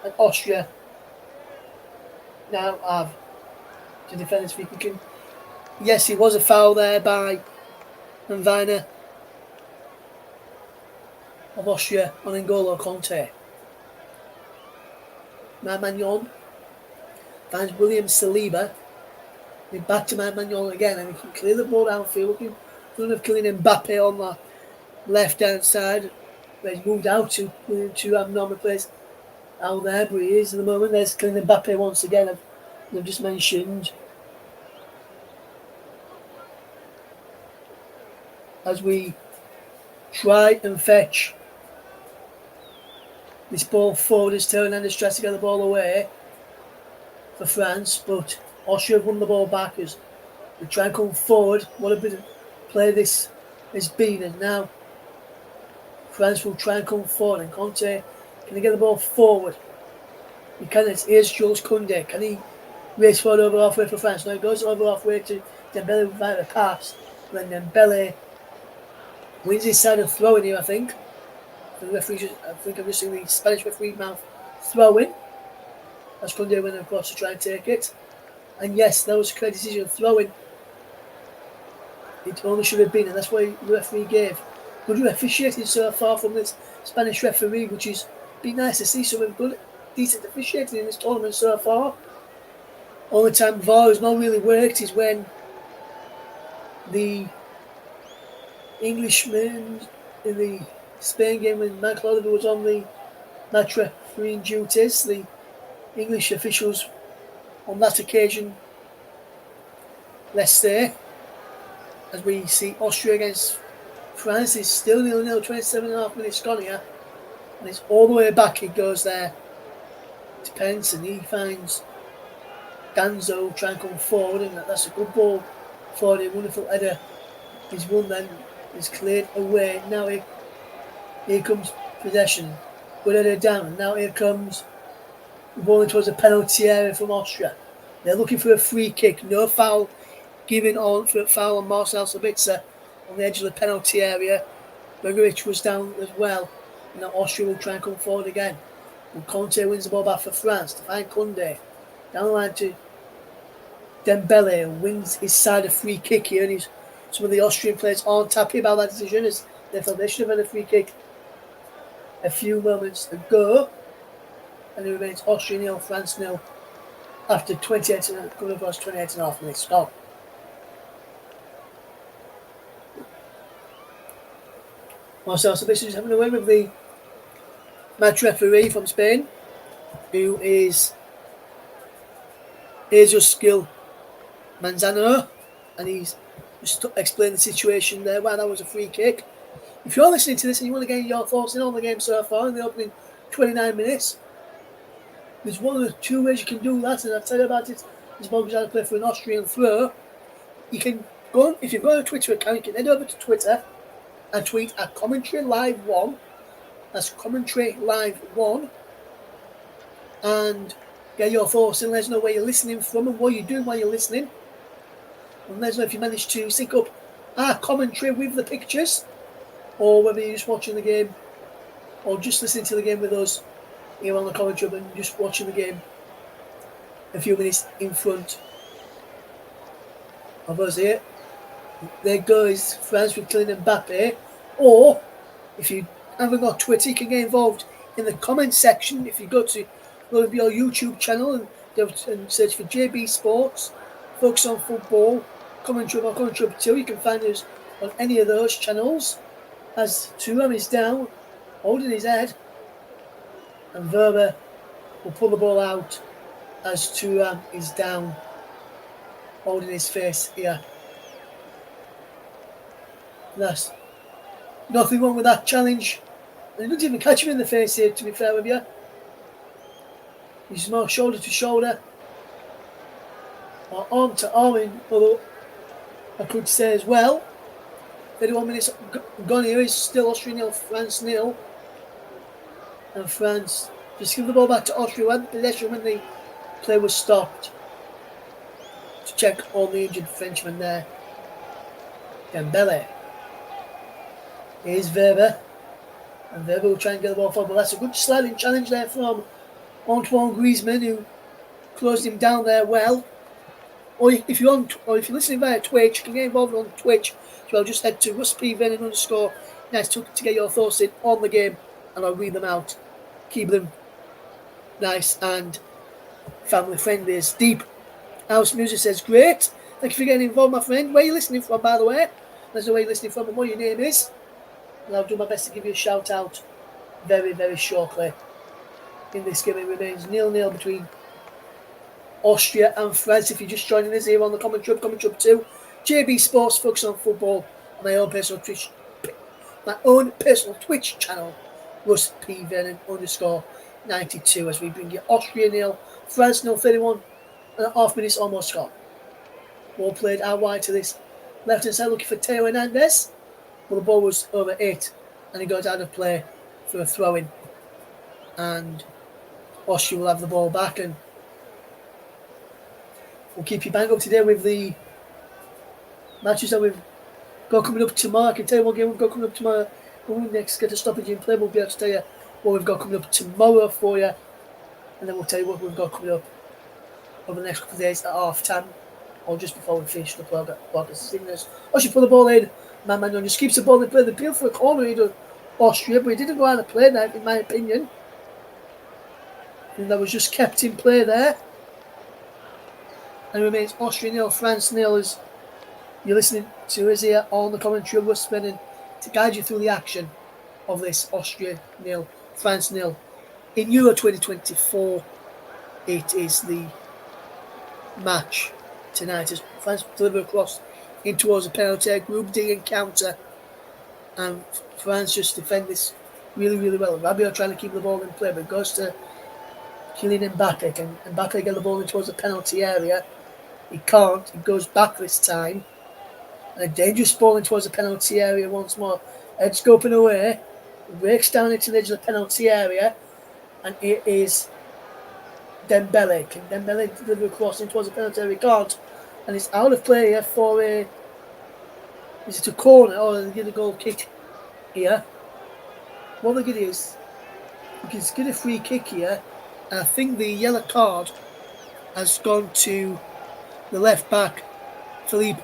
And Austria now have to defend this free kick. Yes, it was a foul there by Weiner of Austria on N'Golo Conte. Magnon finds William Saliba. Then back to Magnon again, and he can clear the ball downfield. Looking for Kylian Mbappe on the left hand side. Where he's moved out to abnormal place out there, but he is at the moment. There's Kylian Mbappe once again, I've just mentioned. As we try and fetch this ball forward as Hernandez tries to get the ball away for France, but Austria have won the ball back as we try and come forward. What a bit of play this has been, and now France will try and come forward, and Conte, can he get the ball forward? He can. Here's Jules Koundé. Can he race forward over halfway for France? Now he goes over halfway to Dembele via the pass. And then Dembele wins his side of throwing here, I think. The referee, I think I'm just seeing the Spanish referee mouth throwing. As Koundé went across to try and take it. And yes, that was a correct decision. Throwing. It only should have been, and that's why the referee gave. Good officiating so far from this Spanish referee, which is been nice to see some good, decent officiating in this tournament so far. Only time VAR has not really worked is when the Englishman in the Spain game when Michael Oliver was on the match refereeing duties. The English officials on that occasion, let's say, as we see Austria against France is still 0-0, 27.5 minutes gone here. And it's all the way back, it goes there to Pence, and he finds Danzo trying to come forward, and that's a good ball for the wonderful header. He's won then, he's cleared away. Now here comes possession. Good header down, and now here comes the ball towards a penalty area from Austria. They're looking for a free kick, no foul given on for a foul on Marcel Sabitzer on the edge of the penalty area. Begovic was down as well. And now Austria will try and come forward again. And Conte wins the ball back for France to find Koundé. Down the line to Dembele, and wins his side a free kick here. And some of the Austrian players aren't happy about that decision, as they thought they should have had a free kick a few moments ago. And it remains Austria 0, France 0 after 28 and a half minutes gone. Marcel Sabitzer is having a win with the match referee from Spain, who is Jesus Gil Manzano, and he's just explained the situation there. Wow, that was a free kick. If you're listening to this and you want to get your thoughts in on the game so far in the opening 29 minutes, there's one of the two ways you can do that, and I'll tell you about it. This ball goes out to play for an Austrian throw. You can go on, if you've got a Twitter account, you can head over to Twitter and tweet at Commentary Live 1. That's Commentary Live 1. And get your thoughts and let us know where you're listening from and what you're doing while you're listening. And let us know if you managed to sync up our commentary with the pictures, or whether you're just watching the game or just listening to the game with us here on the commentary and just watching the game a few minutes in front of us here. There goes France with Kylian Mbappe. Or if you haven't got Twitter, you can get involved in the comment section. If you go to your YouTube channel and search for JB Sports, Focus on Football, Commentary or Commentary 2, you can find us on any of those channels. As Thuram is down, holding his head, and Verba will pull the ball out as Thuram is down, holding his face here. That's nothing wrong with that challenge. And he doesn't even catch him in the face here, to be fair with you. He's more shoulder to shoulder, or arm to arm, although I could say as well. 31 minutes gone here, is still Austria 0, France 0. And France just give the ball back to Austria, who had possession when the play was stopped, to check on the injured Frenchman there. Dembele. Here's Weber. And Weber will try and get the ball forward, but that's a good sliding challenge there from Antoine Griezmann, who closed him down there well. Or if you're listening via Twitch, you can get involved on Twitch. So I'll just head to RussPVenom_. Nice to get your thoughts in on the game, and I'll read them out. Keep them nice and family friendly. As Deep House Music says, great. Thank you for getting involved, my friend. Where are you listening from, by the way? Let us know where you're listening from and what your name is. And I'll do my best to give you a shout out very, very shortly. In this game, it remains 0-0 between Austria and France. If you're just joining us here on the Commentary 2, JB Sports, Focus on Football, on my own personal my own personal Twitch channel, Russ P. Vernon _92, as we bring you Austria 0, France 0, 31.5 minutes almost gone. Ball played out wide to this left hand side looking for Teo Hernandez, but the ball was over 8 and he goes out of play for a throw in. And Austria will have the ball back, and we'll keep you bang up today with the matches that we've got coming up tomorrow. I can tell you what game we've got coming up tomorrow. When we next get a stoppage in play, we'll be able to tell you what we've got coming up tomorrow for you, and then we'll tell you what we've got coming up over the next couple of days at half time or just before we finish the broadcast. Austria put the ball in. Man just keeps the ball in play. The appeal for a corner into Austria, but he didn't go out of play now, in my opinion. And that was just kept in play there. And it remains Austria 0, France 0, as you're listening to us here on the commentary of Russ Vernon to guide you through the action of this Austria 0, France 0. In Euro 2024, it is the match tonight as France deliver across in towards a penalty, Group D encounter, and France just defend this really, really well. Rabiot trying to keep the ball in play, but it goes to Kylian Mbappe. Can Mbappe get the ball in towards the penalty area? He can't. He goes back this time. And a dangerous ball in towards the penalty area once more. Edge scoping away. Breaks down into the edge of the penalty area. And it is Dembele. Can Dembele deliver a cross in towards the penalty area? He can't. And it's out of play here for a... Is it a corner or they get a goal kick here? What they're going to do is we can get a free kick here. And I think the yellow card has gone to the left back, Philippe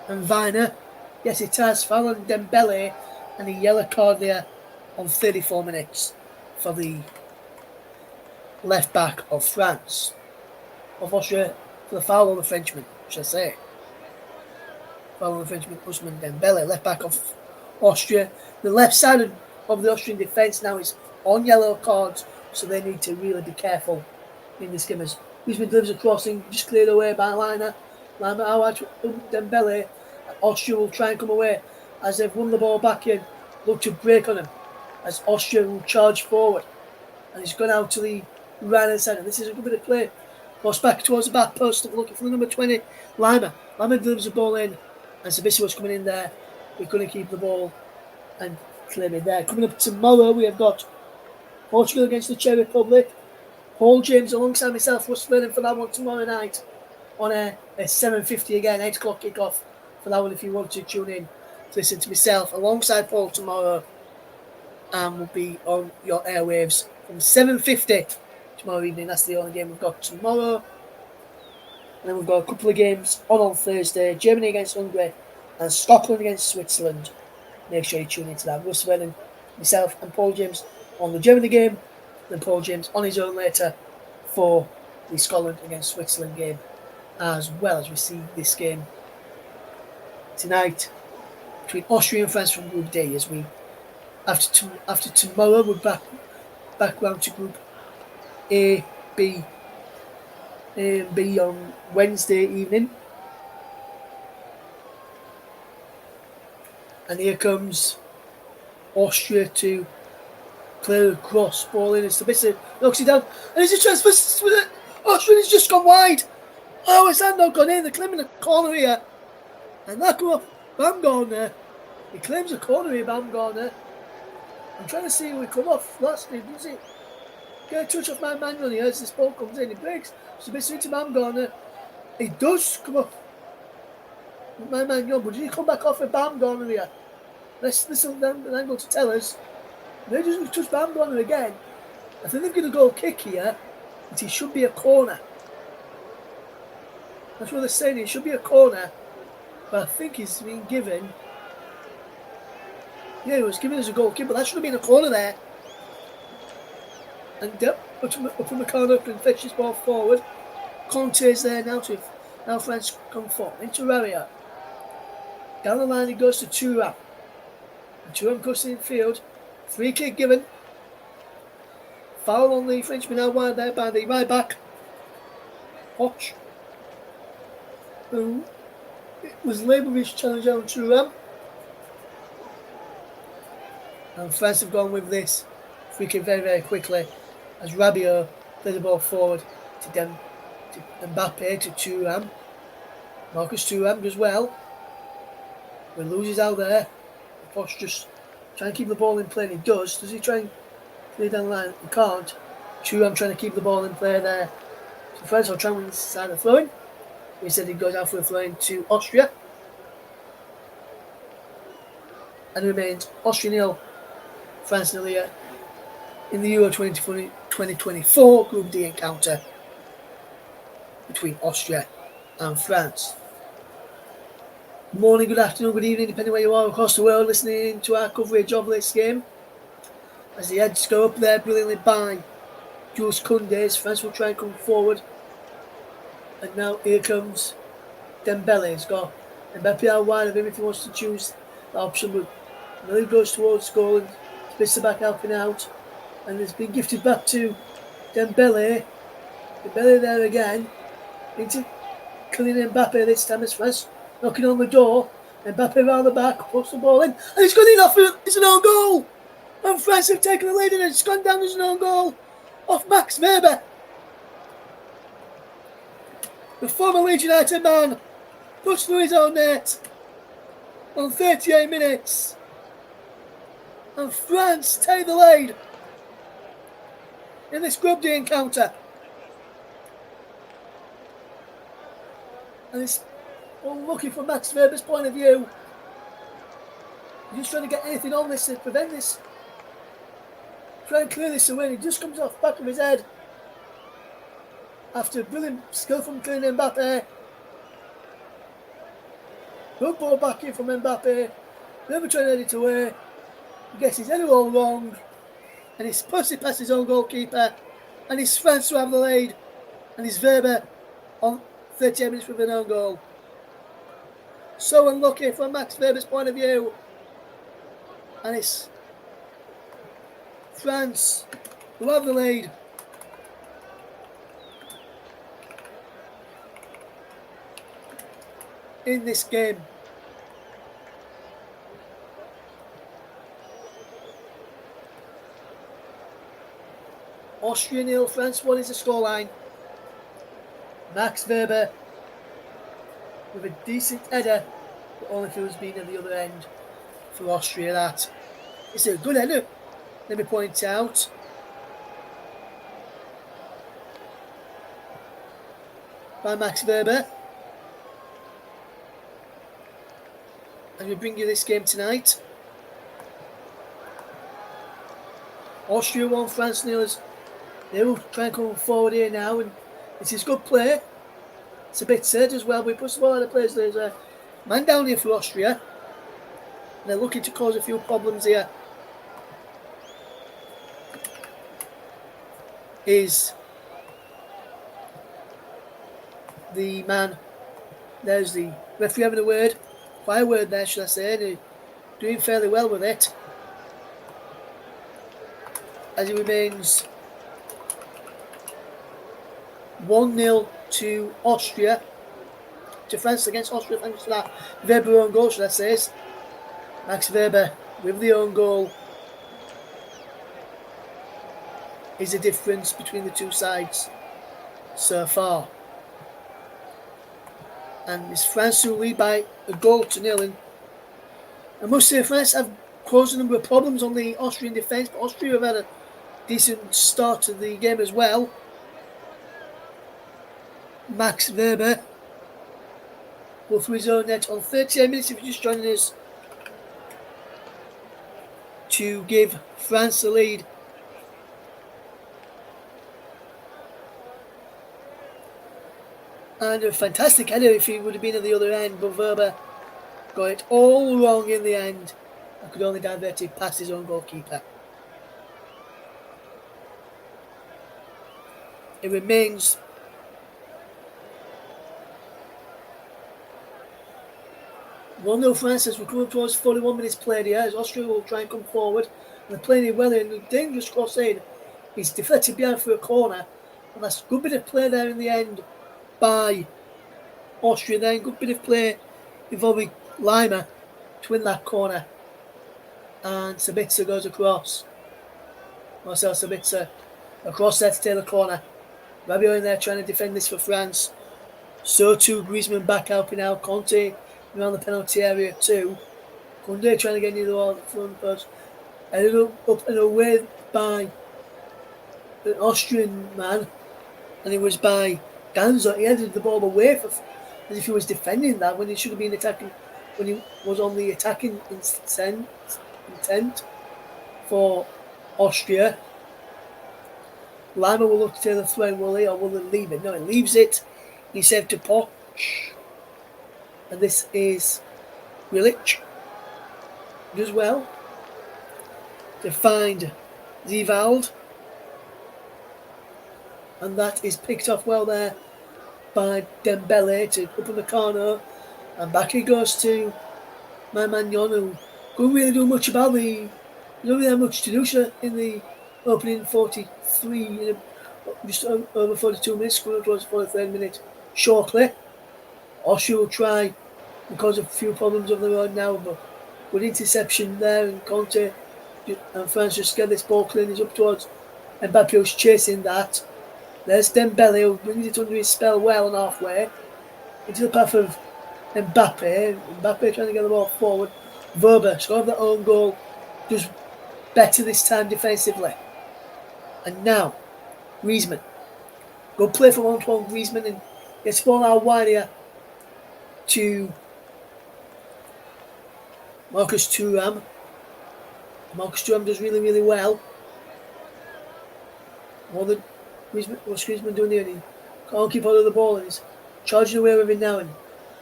and Viner. Yes, it has. Foul on Dembele, and a yellow card there on 34 minutes for the left back of France. Of Austria, for the foul on the Frenchman, should I say. Foul on the Frenchman, Ousmane Dembele, left back of Austria. The left side of the Austrian defence now is on yellow cards, so they need to really be careful in this game. As Ousmane delivers a crossing, just cleared away by Liner. Liner out to Dembele. Austria will try and come away as they've won the ball back in. Look to break on him as Austria will charge forward. And he's gone out to the right hand side. And this is a good bit of play. Cross back towards the back post, looking for the number 20, Lima. Lima delivers the ball in, and Sabisic coming in there. We're going to keep the ball and claim it there. Coming up tomorrow, we have got Portugal against the Czech Republic. Paul James alongside myself, Russ Vernon for that one tomorrow night on a 7:50 again, 8 o'clock kickoff for that one if you want to tune in to listen to myself alongside Paul tomorrow. And we'll be on your airwaves from 7:50 tomorrow evening. That's the only game we've got tomorrow. And then we've got a couple of games on Thursday. Germany against Hungary and Scotland against Switzerland. Make sure you tune into that. Russ Vernon, myself and Paul James on the Germany game. Then Paul James on his own later for the Scotland against Switzerland game. As well as we see this game tonight between Austria and France from Group D. As we after tomorrow we're back round to Group A, B, and B on Wednesday evening. And here comes Austria to play the cross ball in. It's the bit knocks it down, and it's a transfer with it. Austria's just gone wide. Oh, is that not gone in? They're claiming a corner here, and that go up. Baumgartner. He claims a corner here, Baumgartner. I'm trying to see who he come off last time. Does he get a touch off my manual here as this ball comes in? He breaks. It's a bit into Baumgartner. He does come off my manual, but did he come back off with Baumgartner here? Let's listen to the angle to tell us. They just touch Baumgartner again. I think they've got a goal kick here, but it should be a corner. That's what they're saying. It should be a corner, but I think he's been given. Yeah, he was given as a goal kick, but that should have been a corner there. And up in the corner and fetch his ball forward. Conte's there now now France come forward into Rabiot. Down the line he goes to Thuram. And Thuram goes in the field. Free kick given. Foul on the Frenchman out wide there by the right back. Hodge. Who it was Leibovic challenge on Thuram. And France have gone with this free kick very, very quickly as Rabiot plays the ball forward to Mbappe, to Thuram. Marcus Thuram does well. When loses out there, Poch just trying to keep the ball in play, and he does. Does he try and play down the line? He can't. Thuram trying to keep the ball in play there. So France will try and win this side of throwing. Instead, he goes out for a throw-in to Austria. And it remains Austria 0, France 0 here in the Euro 2024 Group D encounter between Austria and France. Good morning, good afternoon, good evening, depending where you are across the world listening to our coverage of this game. As the heads go up there brilliantly by Jules Koundé, France will try and come forward. And now here comes Dembele. He's got Mbappe out wide of him if he wants to choose that option, but Miller goes towards goal and splits the back helping out. And it's been gifted back to Dembele. Dembele there again. Into Kylian Mbappe this time as France knocking on the door. Mbappe around the back, puts the ball in, and it's gone in off it. It's an own goal. And France have taken the lead and it's gone down as an own goal off Max Weber. The former Leeds United man puts through his own net on 38 minutes. And France take the lead in this Group D encounter. And it's unlucky from Max Weber's point of view. He's just trying to get anything on this to prevent this. Try and clear this away. He just comes off the back of his head. After a brilliant skill from Kylian Mbappe. Good ball back in from Mbappe. Never trying to head it away. He gets his header all wrong. And he's pushed it past his own goalkeeper. And it's France to have the lead. And it's Weber on 38 minutes with an own goal. So unlucky from Max Weber's point of view. And it's France who have the lead. In this game. Austria 0, France 1 is the scoreline. Max Weber with a decent header, but only if it was being at the other end for Austria. That is a good header, let me point out. By Max Weber. And we bring you this game tonight. Austria 1, France 0. They will try and come forward here now, and this is good play. It's a bit sad as well, but he puts the ball out of place. There's a man down here for Austria. And they're looking to cause a few problems here. Is the man. There's the referee having a word. Quite a word there, should I say. They're doing fairly well with it. As it remains 1-0 to Austria. To France against Austria, thanks to that Weber own goal, should I say. Max Weber with the own goal is the difference between the two sides so far. And it's France who lead by a goal to 0. And I must say, France have caused a number of problems on the Austrian defence, but Austria have had a decent start to the game as well. Max Weber go through his own net on 38 minutes if you're just joining us, to give France the lead. And a fantastic header if he would have been at the other end, but Weber got it all wrong in the end and could only divert it past his own goalkeeper. It remains 1-0 France as we come up towards 41 minutes played here, as Austria will try and come forward. And they're playing it well in. A dangerous cross in. He's deflected behind for a corner. And that's a good bit of play there in the end by Austria then. Good bit of play involving Lima to win that corner. and Sabitzer goes across. Marcel Sabitzer across there to take the corner. Rabiot in there trying to defend this for France. So too Griezmann back helping out. Conte around the penalty area too. Conte trying to get near the wall at the front post. Ended up and away by an Austrian man, and it was by Danzo. He headed the ball away as if he was defending that when he should have been attacking, when he was on the attacking intent for Austria. Lima will look to the throw, will he, or will he leave it? No, he leaves it. He's saved to Poch. And this is Willich. Does well to find Zivald. And that is picked off well there by Dembele to open the corner. And back he goes to my man Jon, who couldn't really do much about the... He don't really have much to do in the opening 43, just over 42 minutes, going towards the 43rd minute shortly. Austria will try because of a few problems on the road now, but with interception there, and Conte and France just get this ball clean. He's up towards Mbappe, who's chasing that. There's Dembele, who brings it under his spell well and halfway into the path of Mbappe. Mbappe trying to get the ball forward. Verber scored the own goal, does better this time defensively. And now, Griezmann. Good play from Antoine Griezmann, and gets the ball out wide here to Marcus Thuram. Marcus Thuram does really, really well. More than Griezmann, what's Griezmann doing here? He can't keep hold of the ball, and he's charging away with it now. And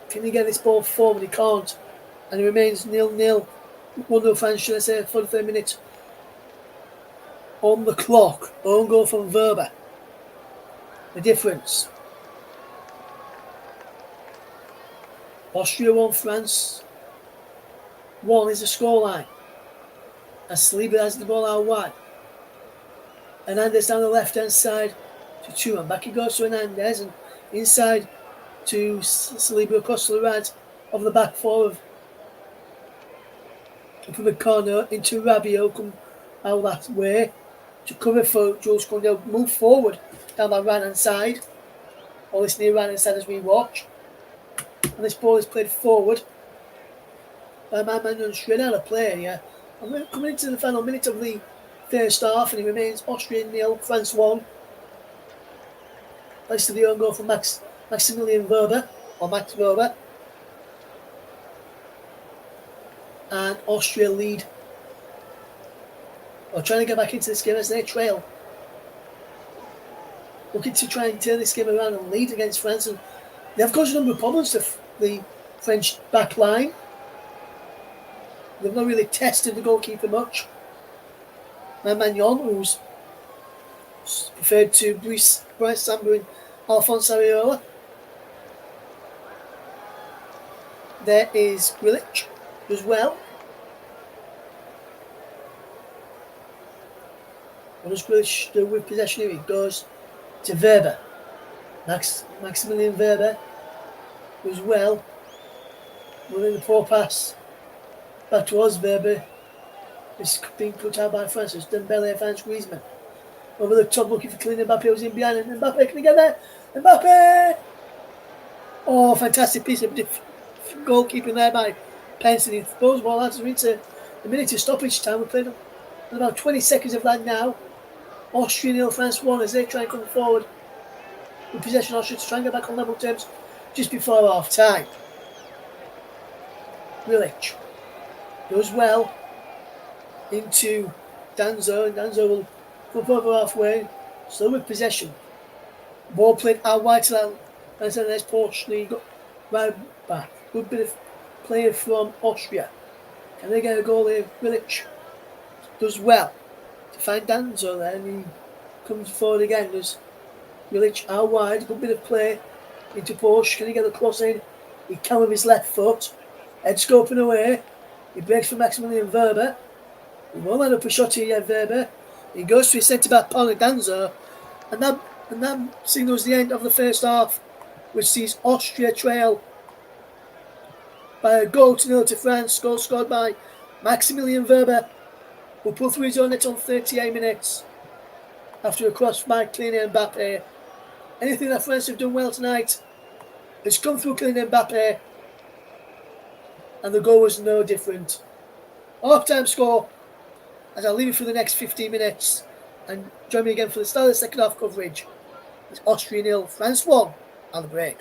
can he get this ball forward? He can't. And it remains 0-0. 1-0 France, should I say, 43 minutes on the clock. Own goal from Verber. The difference. Austria 1, France 1 is the scoreline. As Saliba has the ball out wide. Hernandez down the left hand side to Thuram. Back he goes to Hernandez, and inside to Saliba across to the right of the back four of from the corner into Rabiot, come out that way to cover for Jules Koundé. Move forward down that right hand side, or this near right hand side as we watch. And this ball is played forward by my man on straight out of play here. And we're coming into the final minute of the first half, and it remains Austria 0, France 1. Thanks to the own goal from Maximilian Verber, or Max Verber. And Austria lead. Or trying to get back into this game as they trail. Looking to try and turn this game around and lead against France. And they have caused a number of problems to the French back line. They've not really tested the goalkeeper much. My man Jon, who's preferred to Bryce Samba and Alphonse Areola. There is Willich as well. What does Willich do with possession here? He goes to Verber. Maximilian Verber as well. Within the poor pass back towards Verber. It's being cut out by France. It's Dembele finds Griezmann. Over the top looking for Kylian Mbappe, who's in behind him. Mbappe, can he get there? Mbappe! Oh, fantastic piece of goalkeeping there by Penson. He throws the ball out into the minute of stoppage time. We're playing about 20 seconds of that now. Austria 0, France 1 as they try and come forward with possession. Austria to try and get back on level terms just before half time. Willich does well into Danzo, and Danzo will come over halfway, still with possession. Ball played out wide to that, and then there's Porsche got right back. Good bit of play from Austria. Can they get a goal here? Willich does well to find Danzo there, and he comes forward again. There's Willich out wide, good bit of play into Porsche. Can he get the cross in? He can with his left foot. Head scoping away. He breaks for Maximilian Verber. He won't let up a shot here yet, Verber. He goes to his centre-back, Paulo Danzo. And that signals the end of the first half, which sees Austria trail by a goal to 0 to France. Goal scored by Maximilian Werber will pull through his own net on 38 minutes after a cross by Kylian Mbappe. Anything that France have done well tonight has come through Kylian Mbappe, and the goal was no different. Half-time score, as I'll leave it for the next 15 minutes, and join me again for the start of the second half coverage. It's Austria 0, France 1, on the break.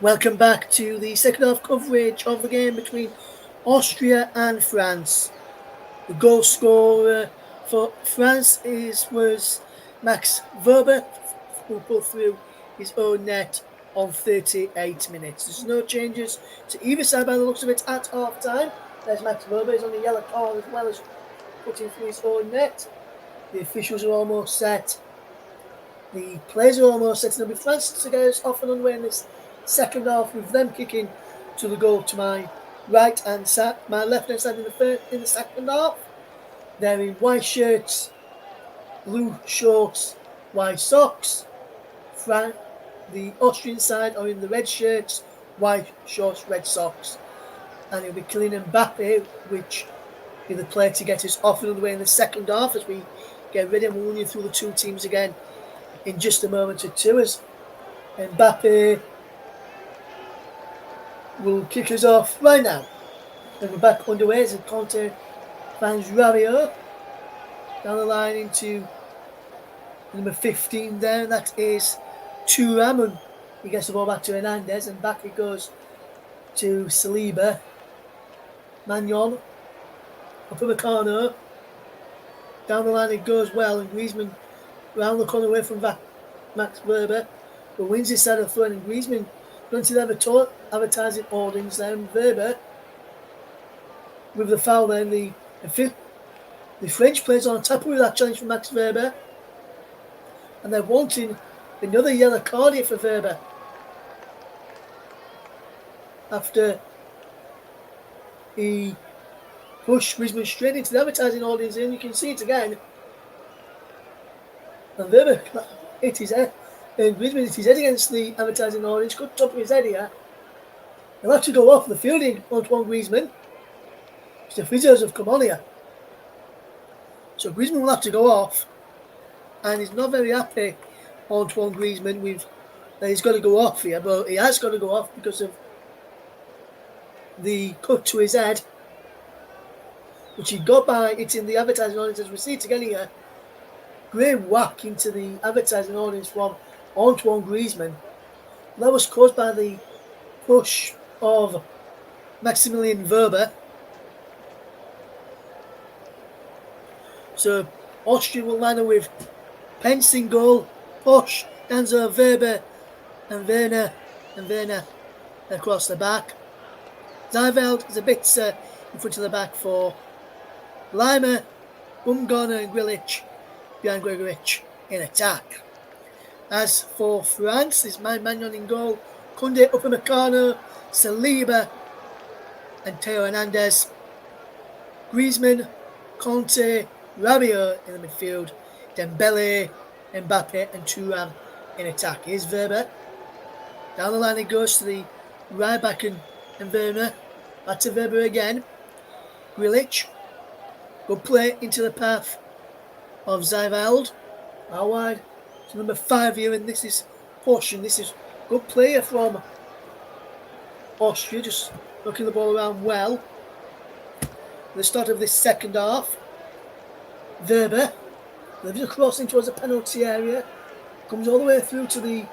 Welcome back to the second half coverage of the game between Austria and France. The goal scorer for France was Max Weber, who put through his own net on 38 minutes. There's no changes to either side by the looks of it at half time. There's Max Weber, he's on the yellow card as well as putting through his own net. The officials are almost set. The players are almost set. It'll be France to get us off and underway in this second half, with them kicking to the goal to my right hand side, my left hand side in the second half. They're in white shirts, blue shorts, white socks. The Austrian side are in the red shirts, white shorts, red socks. And it'll be Kylian Mbappe, which will be the player to get us off and underway in the second half as we get ready. And we'll run you through the two teams again in just a moment or two, as Mbappe will kick us off right now. And we're back underway as Conte finds Rabiot down the line into number 15 there, and that is Thuram, and he gets the ball back to Hernandez, and back it goes to Saliba. Magnon, Upamecano, down the line it goes well, and Griezmann round the corner away from Max Weber, but wins his side of the throw, and Griezmann going to the advertising audience there, and Weber with the foul there, and the French players on top of that challenge from Max Weber, and they're wanting another yellow card here for Weber after he pushed Griezmann straight into the advertising audience, and you can see it again. And Weber hit his head, and Griezmann hit his head against the advertising audience, cut top of his head here. He'll have to go off the fielding, Antoine Griezmann. The physios have come on here. So Griezmann will have to go off, and he's not very happy, Antoine Griezmann, that he's got to go off here, but he has got to go off because of the cut to his head, which he got by hitting the advertising audience, as we see it again here. Great whack into the advertising audience from Antoine Griezmann. That was caused by the push of Maximilian Weber. So Austria will line up with Pence in goal, Posch, Danzo, Weber, and Werner across the back. Zijveld is a bit in front of the back for Lima, Bumgarner, and Grilic behind Gregoritsch in attack. As for France, it's Magnon in goal, Koundé, Upamecano, Saliba, and Theo Hernandez. Griezmann, Conte, Rabiot in the midfield, Dembele, Mbappe, and Thuram in attack. Here's Weber. Down the line it goes to the right back and Werner. Back to Weber again. Grilic. Good play into the path of Zijveld. Out wide to number 5 here, and this is Posch, and this is good player from Austria, just knocking the ball around well. At the start of this second half, Weber lives crossing towards the penalty area, comes all the way through to the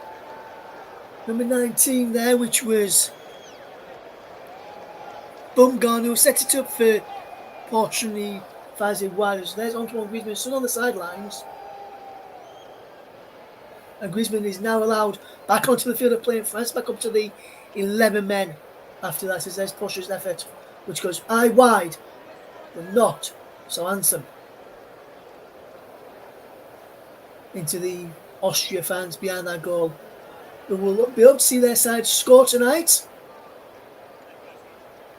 number 19 there, which was Bumgarner, who set it up for Posch, and he fires it wide. So there's Antoine Griezmann still on the sidelines, and Griezmann is now allowed back onto the field of play in France, back up to the 11 men after that, as there's Posch's effort, which goes high wide, but not so handsome into the Austria fans behind that goal, who will be able to see their side score tonight.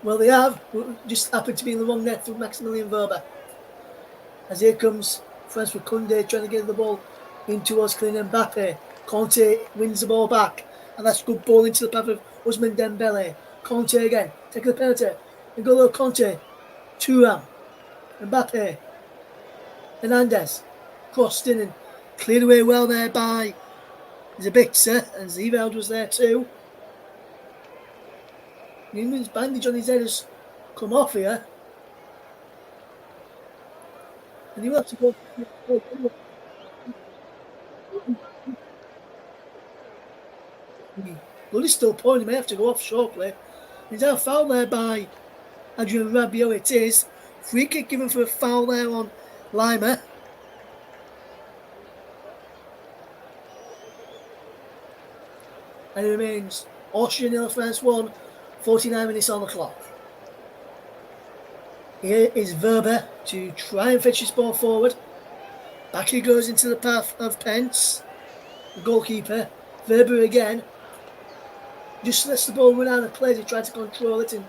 Well, they have, just happened to be in the wrong net through Maximilian Weber. As here comes France with Koundé trying to get the ball in towards Kylian Mbappe. Conte wins the ball back, and that's a good ball into the path of Ousmane Dembele. Conte again, taking the penalty. N'Golo Conte, Thuram, Mbappe, Hernandez, crossed in and cleared away well there by Zabitzer, and Zijveld was there too. Newman's bandage on his head has come off here, and he will have to go. Blood is still pouring. He may have to go off shortly. He's out foul there by Adrian Rabiot. It is. Free kick given for a foul there on Lima. And it remains Austria 0, France 1, 49 minutes on the clock. Here is Weber to try and fetch his ball forward. Back he goes into the path of Pence, the goalkeeper. Weber again. Just lets the ball run out of play to try to control it and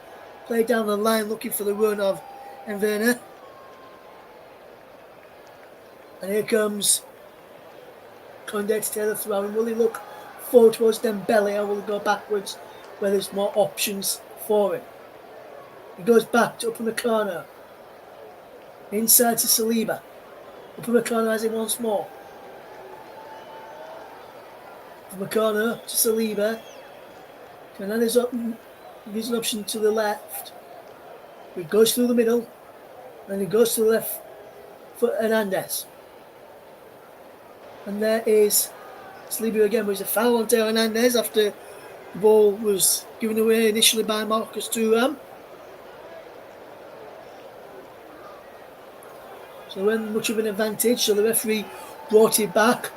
play down the line looking for the run of Werner. And here comes Koundé to take the throw. And will he look forward towards Dembele or will he go backwards where there's more options for him? He goes back to Upamecano. Inside to Saliba. Upamecano has it once more. Upamecano to Saliba. Fernandez gives an option to the left. He goes through the middle. And he goes to the left for Hernandez. And there is Saliba again, but it's a foul on Teo Hernandez after the ball was given away initially by Marcus Thuram. So there wasn't much of an advantage, so the referee brought it back.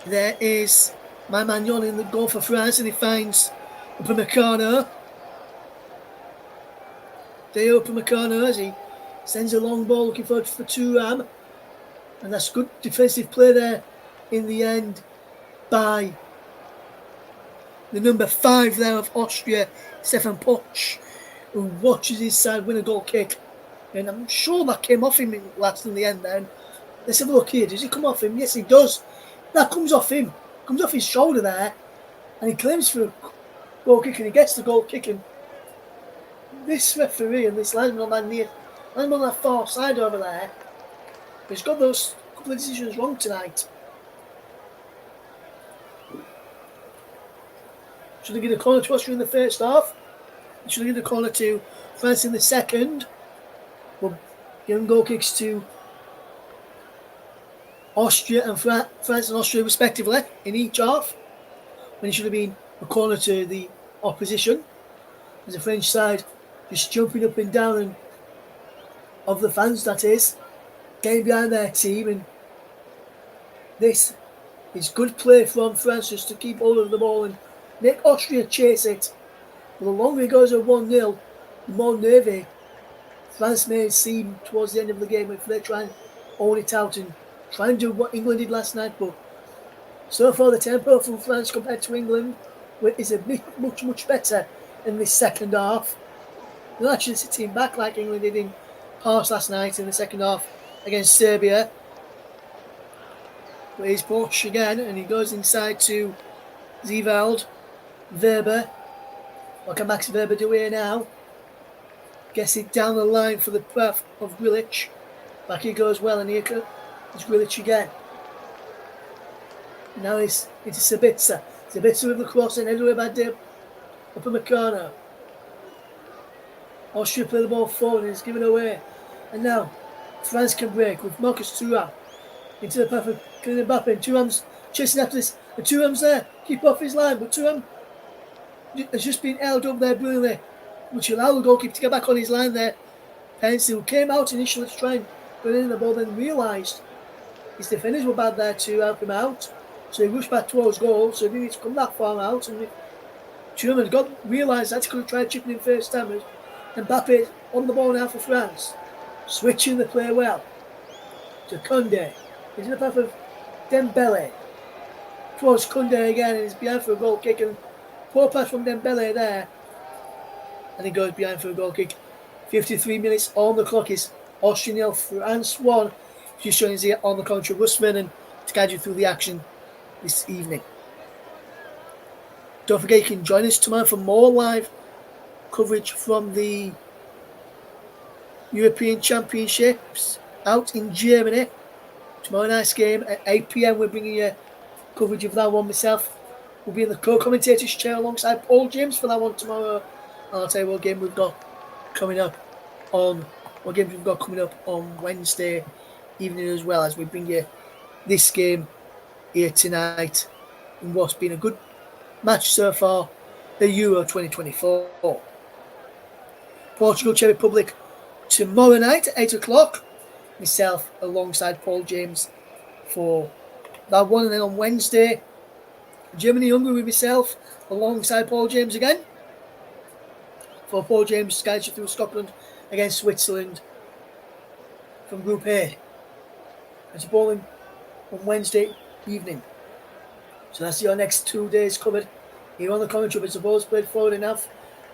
There is my man Yon in the goal for France, and he finds Upamecano. There Upamecano as he sends a long ball looking forward for Thuram. And that's good defensive play there in the end by the number 5 there of Austria, Stefan Poch, who watches his side win a goal kick. And I'm sure that came off him last in the end then. Let's have a look here. Does it come off him? Yes, it does. That comes off him. Comes off his shoulder there. And he claims for a goal kick and he gets the goal kick. And this referee and this linesman on that far side over there, he's got those couple of decisions wrong tonight. Should they give the corner to Austria in the first half? Should they give the corner to France in the second? We're giving goal kicks to Austria and France and Austria respectively in each half, when it should have been a corner to the opposition. As the French side just jumping up and down, and of the fans that is, getting behind their team, and this is good play from France just to keep hold of the ball and make Austria chase it. But the longer it goes at 1-0, the more nervy France may seem towards the end of the game if they try and hold it out and try and do what England did last night. But so far the tempo from France compared to England is a bit much better in this second half. They're actually sitting back like England did in pass last night in the second half against Serbia. But he's Poch again, and he goes inside to Zivald. Weber. What can Max Weber do here now? Gets it down the line for the path of Grilic. Back he goes well, and here is Grilic again. Now it's Sabitzer. Sabitzer with the cross and headed away by Upamecano. Austria play the ball forward and it's given away. And now France can break with Marcus Thuram into the path of Kylian Mbappe. And Thuram's chasing after this. And Thuram's there. Keep off his line. But Thuram has just been held up there brilliantly, which allowed the goalkeeper to get back on his line there. Pence, who came out initially to try and put in the ball, then realised his defenders were bad there to help him out. So he rushed back towards goal, so he didn't need to come that far out. And Thuram realised that he could have tried chipping in first time. And Mbappe on the ball now for France. Switching the play well to Koundé. He's in the path of Dembele. Towards Koundé again, and he's behind for a goal kick. And poor pass from Dembele there. And he goes behind for a goal kick. 53 minutes on the clock is Austria 0, France 1. Just showing us here on the commentary, Russ Vernon to guide you through the action this evening. Don't forget you can join us tomorrow for more live coverage from the European Championships out in Germany. Tomorrow night's game at 8 PM. We're bringing you coverage of that one. Myself will be in the co-commentator's chair alongside Paul James for that one tomorrow. And I'll tell you what game we've got coming up on Wednesday evening as well, as we bring you this game here tonight in what's been a good match so far, the Euro 2024. Portugal, Czech Republic tomorrow night at 8 o'clock. Myself alongside Paul James for that one. And then on Wednesday, Germany, Hungary with myself alongside Paul James again. For Paul James guides you through Scotland against Switzerland from Group A. It's bowling on Wednesday evening. So that's your next 2 days covered here on the commentary. But the ball's played forward enough.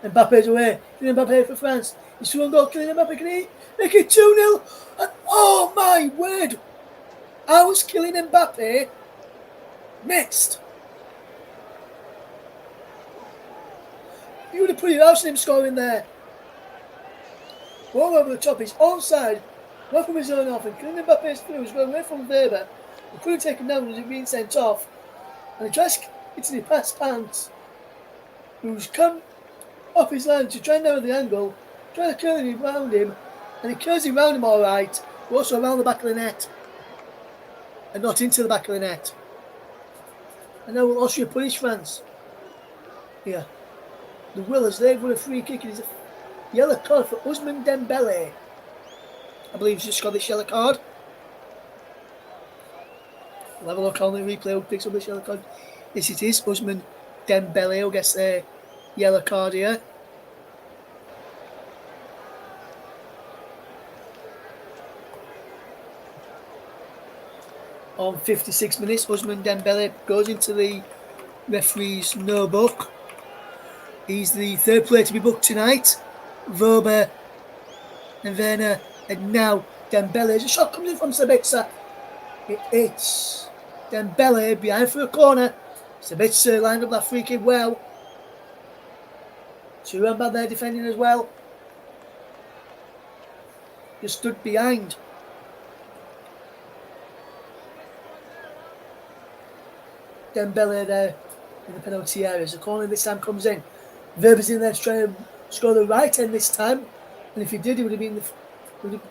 Mbappe's away. Kylian Mbappe for France. He's through on goal. Kylian Mbappe, can he make it 2-0? And oh my word! How was Kylian Mbappe mixed? You would have put your house in him scoring there. Ball over the top. He's onside. Well from his own off. And Kylian Mbappe's through. He's going away from Weber. He couldn't take him down because he was being sent off. And he tries hitting the past pants. Who's come off his line to try and narrow the angle, trying to curl him around him, and he curls him around him all right, but also around the back of the net, and not into the back of the net. And now will Austria punish France? Here. The Willers, they've won a free kick. It is a yellow card for Ousmane Dembele. I believe he's just got this yellow card. We'll have a look on the replay who picks up this yellow card. Yes, it is Ousmane Dembele who gets a yellow card here. On 56 minutes, Ousmane Dembele goes into the referee's no book. He's the third player to be booked tonight. Weber and Werner, and now Dembele. As a shot comes in from Sabitzer. It's Dembele behind for a corner. Sabitzer lined up that free kick well. Suramba there defending as well. Just stood behind. Dembele there in the penalty area. As the corner this time comes in. Weber's in there to try and score the right end this time. And if he did, he would have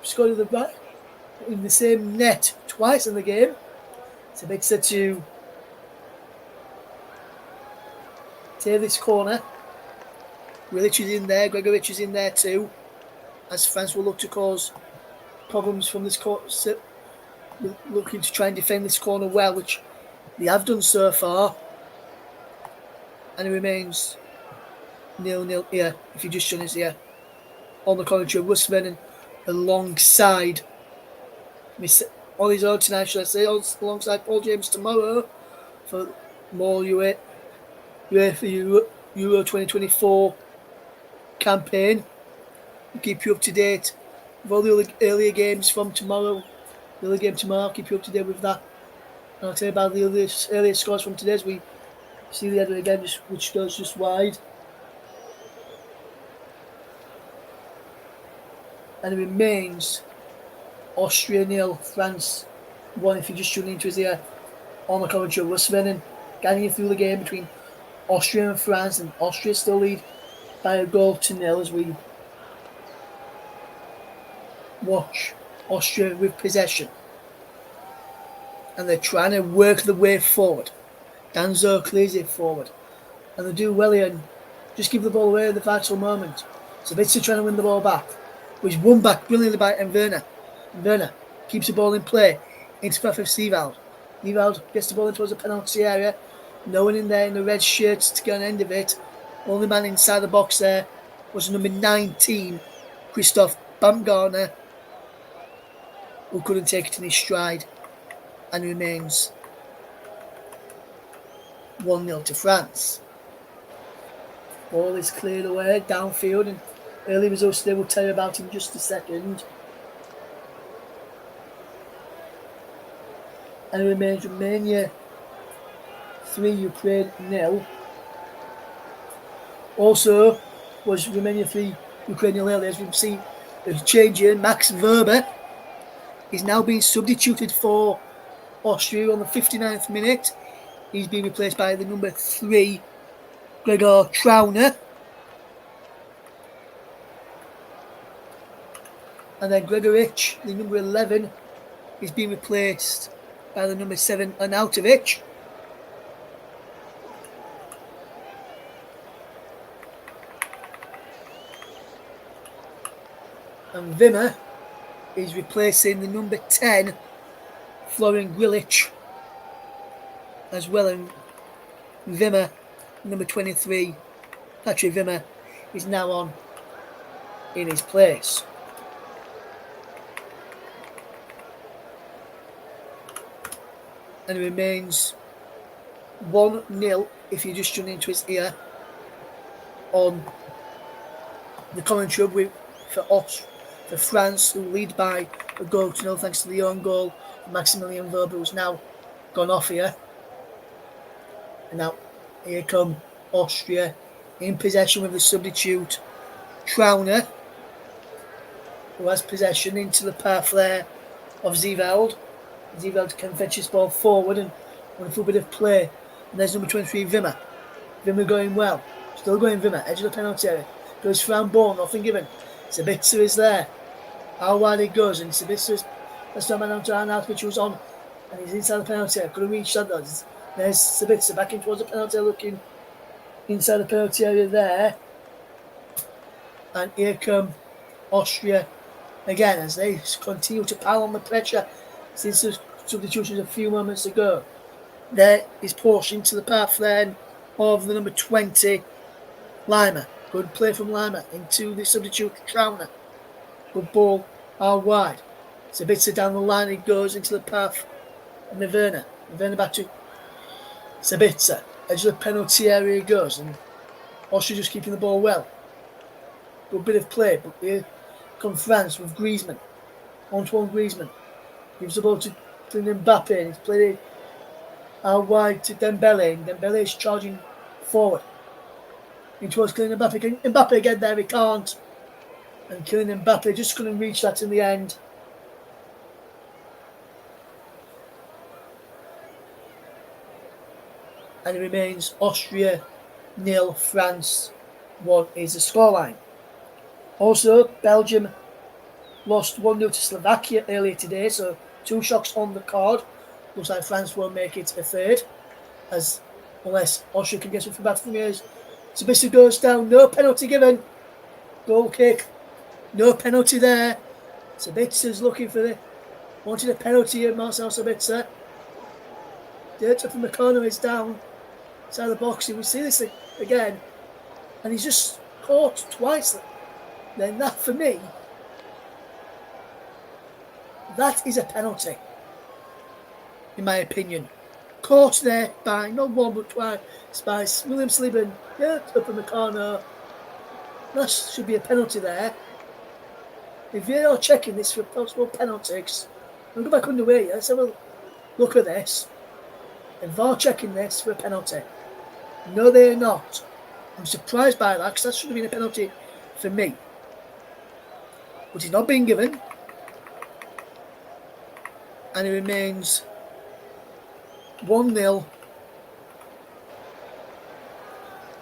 scored the right in the same net twice in the game. It's a big set to take this corner. Willich is in there, Gregovic is in there too, as France will look to cause problems from this corner, looking to try and defend this corner well, which they have done so far. And it remains 0-0 here, if you just join us here. On the commentary, Russ Vernon alongside on his own tonight, should I say, alongside Paul James tomorrow for more UEFA Euro 2024 campaign. We'll keep you up to date with all the earlier games from tomorrow. The early game tomorrow, I'll keep you up to date with that. And I'll tell you about the earlier scores from today as we see the header again, which goes just wide. And it remains Austria 0, France 1. If you just tune into us here on the commentary, Russ Vernon guiding you through the game between Austria and France, and Austria still lead by 1-0 as we watch Austria with possession. And they're trying to work the way forward. Danzo clears it forward. And they do well here and just give the ball away at the vital moment. Sabitzer trying to win the ball back. Which is won back brilliantly by Werner. Werner keeps the ball in play into path of Sievald. Sievald gets the ball into the penalty area. No one in there in the red shirts to get an end of it. Only man inside the box there was number 19, Christoph Baumgartner, who couldn't take it in his stride and remains 1-0 to France. Ball is cleared away downfield, and early results today will tell you about in just a second. And it remains Romania 3, Ukraine 0. Also was Romania 3, Ukraine 0 earlier. As we can see, there's a change here. Max Weber is now being substituted for Austria on the 59th minute. He's being replaced by the number 3, Gregor Trauner. And then Gregovic, the number 11, is being replaced by the number 7, Arnautovic. And Wimmer is replacing the number 10, Florian Grilic, as well. And Wimmer, number 23, Patrick Wimmer, is now on in his place. And it remains 1-0 if you just tune into his ear on the commentary for France, who lead by a goal to 0 thanks to the own goal of Maximilian Werber, who's now gone off here. And now here come Austria in possession with the substitute Trauner, who has possession into the path there of Zeveld. Zeveld can fetch his ball forward and want a full bit of play. And there's number 23, Wimmer. Wimmer going well. Still going Wimmer, edge of the penalty area. Goes for Ball, nothing given. Sabitzer is there. How wide it goes, and Sabitzer's that's not man down to Arnautovic, who's on, and he's inside the penalty area. Couldn't reach that. There's Sabitzer back in towards the penalty area, looking inside the penalty area there. And here come Austria again as they continue to pile on the pressure since the substitutions a few moments ago. There is pushed into the path then of the number 20, Lima. Good play from Lima into the substitute Trauner. Good ball out wide. Sabitzer down the line, he goes into the path of Werner. Werner back to Sabitzer. Edge of the penalty area he goes, and Austria just keeping the ball well. Good bit of play, but here comes France with Griezmann. Antoine Griezmann gives the ball to Mbappe, and he's played it out wide to Dembele, and Dembele is charging forward. In towards Kylian Mbappe. Can Mbappe get there? He can't. And Kylian Mbappe just couldn't reach that in the end. And it remains Austria 0, France 1 is the scoreline. Also, Belgium lost 1-0 to Slovakia earlier today, so 2 shocks on the card. Looks like France won't make it a third, unless Austria can get something back from here. Sabitzer goes down, no penalty given. Goal kick, no penalty there. Sabitzer's looking for wanted a penalty here, Marcel Sabitzer. Dirt up from the corner is down inside the box. We see this again, and he's just caught twice. Then that, for me, that is a penalty, in my opinion. Caught there by not one but twice by William Slieben. Yeah, up in the corner. That should be a penalty there. If you're checking this for possible penalties, I'll go back underway. Let's have a look at this. If VAR checking this for a penalty. No, they're not. I'm surprised by that because that should have been a penalty for me. But it's not being given. And it remains 1-0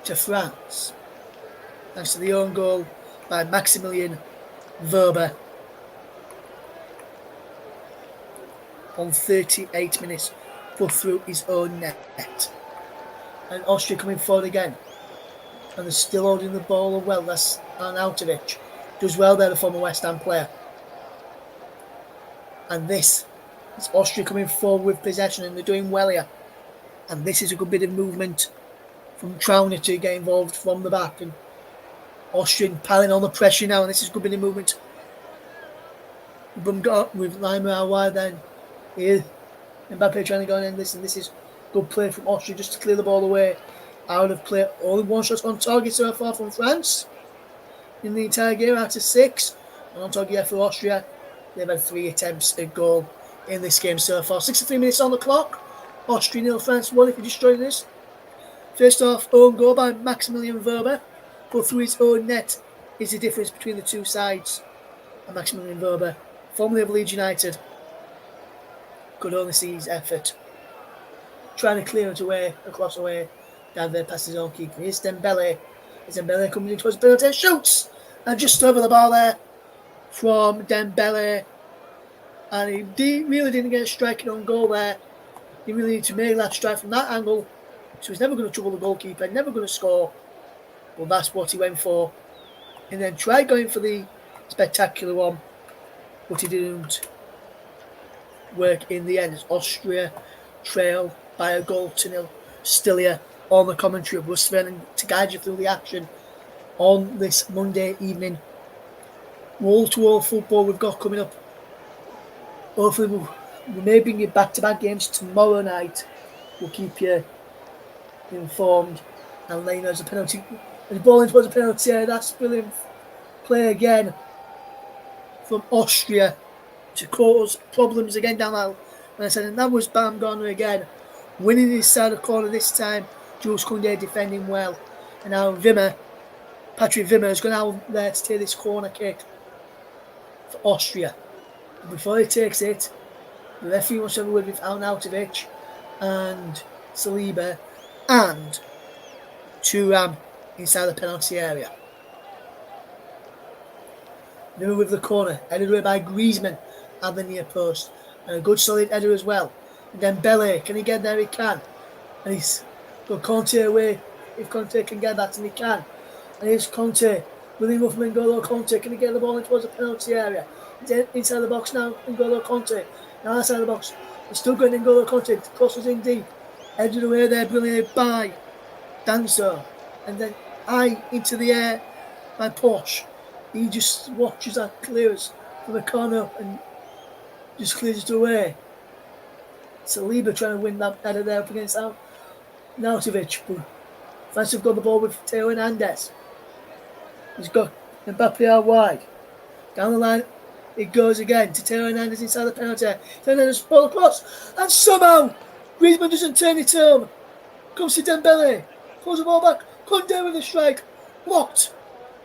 to France. Thanks to the own goal by Maximilian Werber on 38 minutes, put through his own net. And Austria coming forward again. And they're still holding the ball well. That's Arnautovic. Does well there, the former West Ham player. And this is Austria coming forward with possession, and they're doing well here. And this is a good bit of movement from Trauner to get involved from the back. And Austrian piling on the pressure now, and this is a good bit of movement. With Lima out wide then. Here, Mbappe trying to go and end this, and this is good play from Austria just to clear the ball away. Out of play. Only 1 shot on target so far from France in the entire game out of 6. And on target for Austria. They've had 3 attempts at goal in this game so far. 63 minutes on the clock. Austria 0, France 1 if you're just joining us. First off, own goal by Maximilian Werber. But through his own net is the difference between the two sides. And Maximilian Werber, formerly of Leeds United, could only see his effort. Trying to clear it away, across away, down there past his own keeper. Here's Dembele. Dembele coming in towards the penalty, shoots! And just over the bar there from Dembele. And he really didn't get a striking on goal there. He really needed to make that strike from that angle. So he's never going to trouble the goalkeeper, never going to score. Well, that's what he went for. And then tried going for the spectacular one, but it didn't work in the end as Austria trail by a goal to nil. Still here on the commentary of Russ Vernon to guide you through the action on this Monday evening. Wall-to-wall football we've got coming up. Hopefully we may bring you back-to-back games tomorrow night. We'll keep you informed and let you know there's a penalty. The ball in towards a penalty. That's brilliant play again from Austria to cause problems again down that. And I said, and that was Baumgartner again, winning his side of the corner this time. Jules Koundé defending well, and now Patrick Wimmer is going out there to take this corner kick for Austria. But before he takes it, the referee wants to have a word with Arnautovic and Saliba and Thuram inside the penalty area. Wimmer with the corner, headed away by Griezmann at the near post, and a good solid header as well. And then Dembele, can he get there? He can, and he's got Conte away. If Conte can get that, and he can. And here's Conte, William Ruffman, N'Golo Conte, can he get the ball in towards the penalty area? Inside the box now, N'Golo Conte. Now outside the box, he's still going N'Golo Conte, crosses in deep, headed away there brilliantly by Danso, and then high into the air by Porsche. He just watches that clears from the corner and just clears it away. Saliba trying to win that header there up against Arnautovic, but France have got the ball with Theo Hernandez. He's got Mbappe out wide. Down the line it goes again to Theo Hernandez inside the penalty. Theo Hernandez ball across, and somehow Griezmann doesn't turn it home. Comes to Dembele, pulls the ball back, Koundé with a strike, blocked.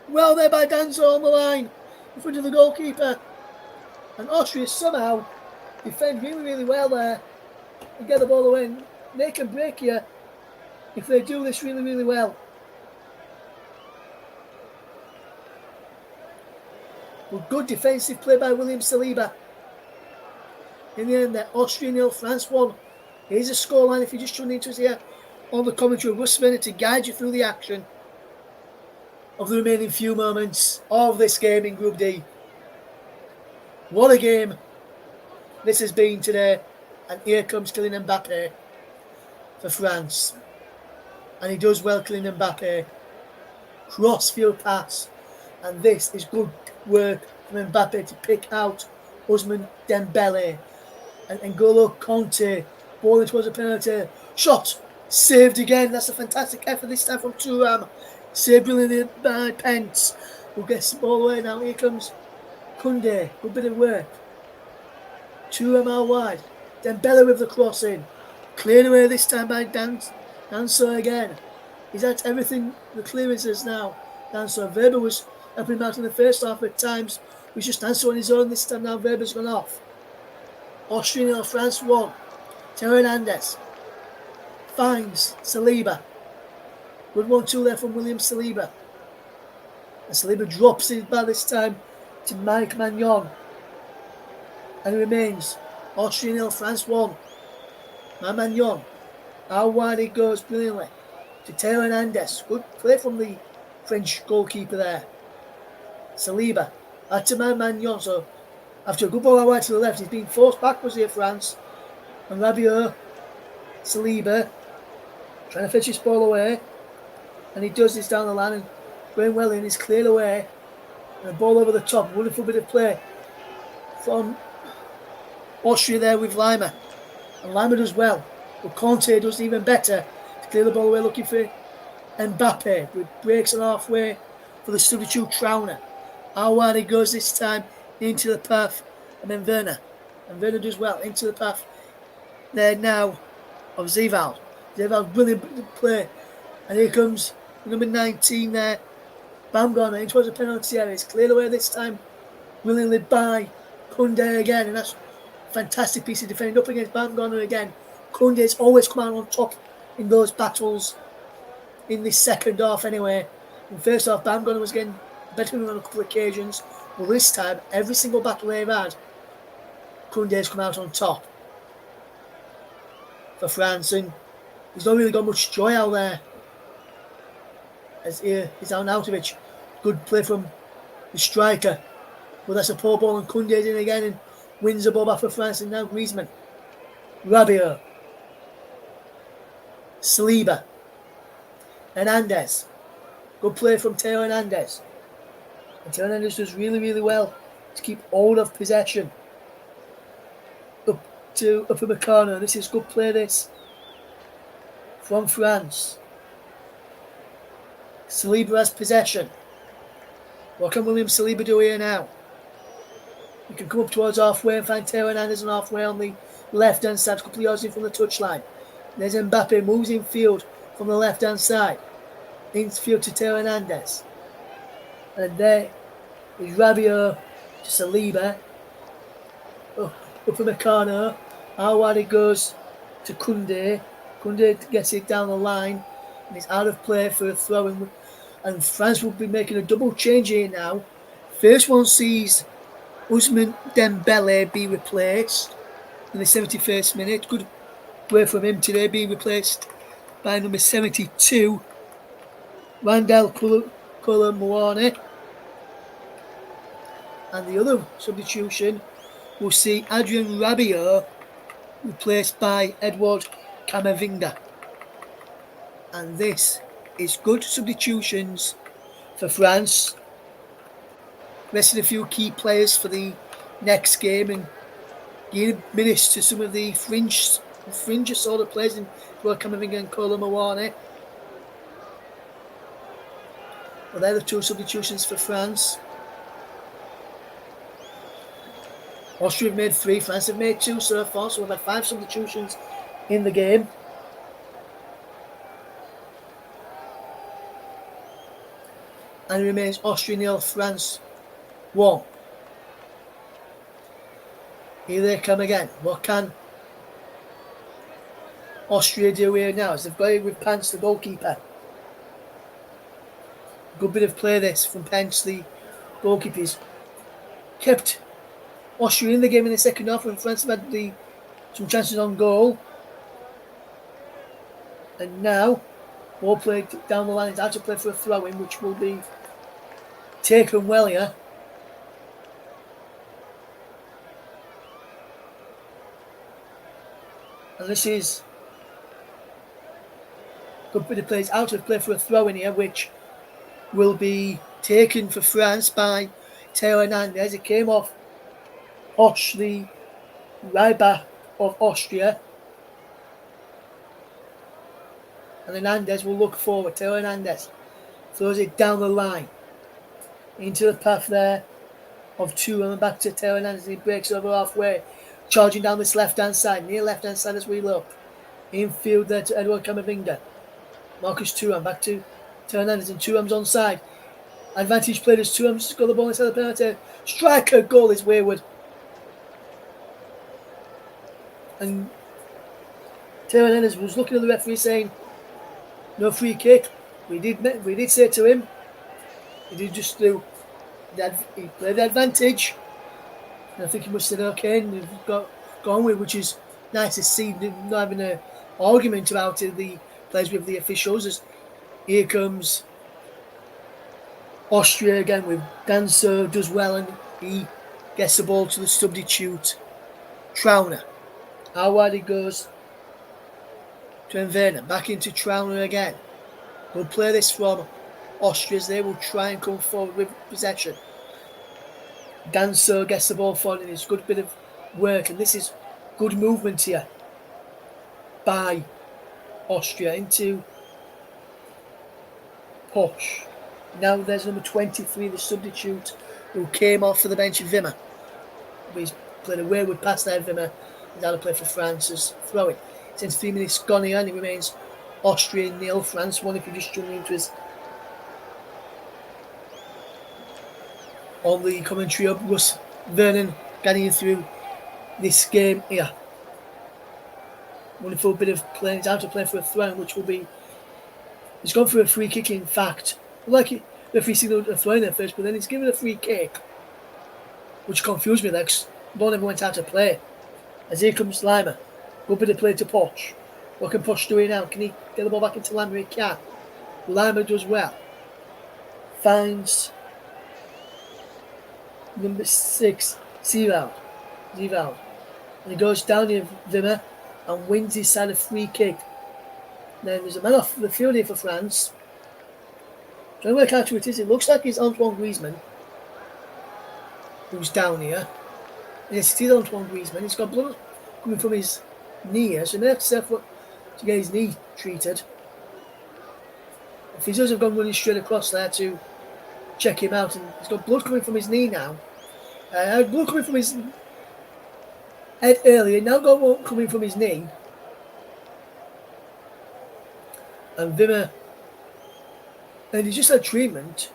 Well there by Danso on the line, in front of the goalkeeper. And Austria somehow defend really, really well there and get the ball away. And they can break here if they do this really, really well. Well, good defensive play by William Saliba. In the end, Austria 0, France 1. Here's a scoreline if you're just tuning into us here on the commentary of Russ Vernon to guide you through the action of the remaining few moments of this game in Group D. What a game this has been today. And here comes Kylian Mbappe for France. And he does well, Kylian Mbappe. Cross-field pass. And this is good work from Mbappe to pick out Ousmane Dembele. And N'Golo Conte, ball towards a penalty. Shot, saved again. That's a fantastic effort this time from Thuram. Saved brilliantly by Pence, who gets the ball away now. Here comes Koundé, good bit of work. Thuram out wide. Dembele with the cross in. Cleared away this time by Danso again. He's at everything, the clearances now. Danso, Weber was helping him out in the first half at times. He was just Danso on his own this time now. Weber's gone off. Austria 0, France 1. Theo Hernandez finds Saliba. Good 1-2 there from William Saliba. And Saliba drops it by this time to Mike Maignan. And it remains Austria 0, France 1. Maignan. How wide it goes brilliantly to Theo Hernandez. Good play from the French goalkeeper there. Saliba. Back to Maignan. So after a good ball out wide to the left, he's being forced backwards here, France. And Rabiot. Saliba. Trying to fetch his ball away. And he does this down the line and going well in, he's cleared away. And the ball over the top. Wonderful bit of play from Austria there with Lima. And Lima does well. But Conte does even better to clear the ball away looking for Mbappe. But breaks it halfway for the substitute Trauner. How wide he goes this time into the path. And then Werner. And Werner does well into the path there now of Zeval. Zeval, brilliant play. And here comes number 19 there. Baumgartner in towards the penalty area. It's cleared away this time willingly by Koundé again. And that's a fantastic piece of defending up against Baumgartner again. Koundé's always come out on top in those battles in this second half anyway. In the first half, Baumgartner was getting better than on a couple of occasions. But this time, every single battle they've had, Koundé's come out on top for France. And he's not really got much joy out there. As here is Arnautovic. Good play from the striker. But that's a poor ball, and Koundé's in again and wins the ball back for France. And now Griezmann, Rabiot, Saliba, Hernandez. Good play from Theo Hernandez. And Theo Hernandez does really, really well to keep hold of possession. Up in the corner. This is good play, this. From France. Saliba has possession. What can William Saliba do here now? He can come up towards halfway and find Theo Hernandez on halfway on the left-hand side, a couple of yards in from the touchline. There's Mbappe, moves in field from the left-hand side. Infield to Theo Hernandez. And there is Rabiot to Saliba. Up in the corner. How wide it goes to Koundé. Koundé gets it down the line. And it's out of play for a throw. And France will be making a double change here now. First one sees Ousmane Dembele be replaced in the 71st minute. Good play from him today, being replaced by number 72, Randal Kolo-Muani. And the other substitution will see Adrien Rabiot replaced by Edouard Camavinga. And this is good substitutions for France. Resting a few key players for the next game and giving minutes to some of the fringe sort of players in Edouard Camavinga and Kolo-Muani. Well, they're the two substitutions for France. Austria have made 3, France have made 2 so far, so we've had 5 substitutions in the game. And it remains Austria 0, France 1. Here they come again. What can Austria do here now? As they've got it with Pence, the goalkeeper. Good bit of play this from Pence, the goalkeeper. He's kept Austria in the game in the second half when France have had some chances on goal. And now, ball played down the line. It's out to play for a throw-in, which will be taken well here. And this is a good bit of play. It's out of play for a throw-in here, which will be taken for France by Theo Hernandez. It came off Hoch, the right back of Austria. And Hernandez will look forward. Theo Hernandez throws it down the line into the path there of 2 and back to Theo Hernandez. He breaks over halfway, charging down this left-hand side, near left-hand side as we look. Infield there to Edouard Camavinga. Marcus Thuram back to Theo Hernandez, and Thuram's onside. Advantage played as Thuram's got the ball inside the penalty. Striker goal is wayward. And Theo Hernandez was looking at the referee saying, no free kick. We did say to him, he did just do that. He played the advantage. And I think he must have said okay, and they've gone with, which is nice to see. Not having an argument about it, the players with the officials. As here comes Austria again with Danso does well, and he gets the ball to the substitute Trauner. How wide it goes to Enverner. Back into Trauner again. We'll play this from Austria as they will try and come forward with possession. Danso gets the ball forward, and it's a good bit of work, and this is good movement here by Austria into Poch. Now there's number 23, the substitute, who came off for the bench, Wimmer. He's played a wayward pass there, Wimmer. He's out of play for France as throwing. Since 3 minutes gone here, and it remains Austria 0, France 1. If you just tuned into us on the commentary of Russ Vernon getting you through this game here. Wonderful bit of play. It's out to play for a throw, which will be. He's gone for a free kick, in fact. Like the referee signalled a throw in there first, but then he's given a free kick, which confused me there because the ball never went out to play. As here comes Lima. Good bit of play to Poch. What can Poch do here now? Can he get the ball back into Lima? He can. Lima does well. Finds number 6, Zevald. And he goes down near Wimmer and wins his side a free kick. Then there's a man off the field here for France. Trying to work out who it is. It looks like it's Antoine Griezmann, who's down here. And it's still Antoine Griezmann. He's got blood coming from his knee here, so he may have to get his knee treated. If he does have gone running straight across there to check him out, and he's got blood coming from his knee now. Blood coming from his head earlier, now got one coming from his knee. And Wimmer, and he just had treatment.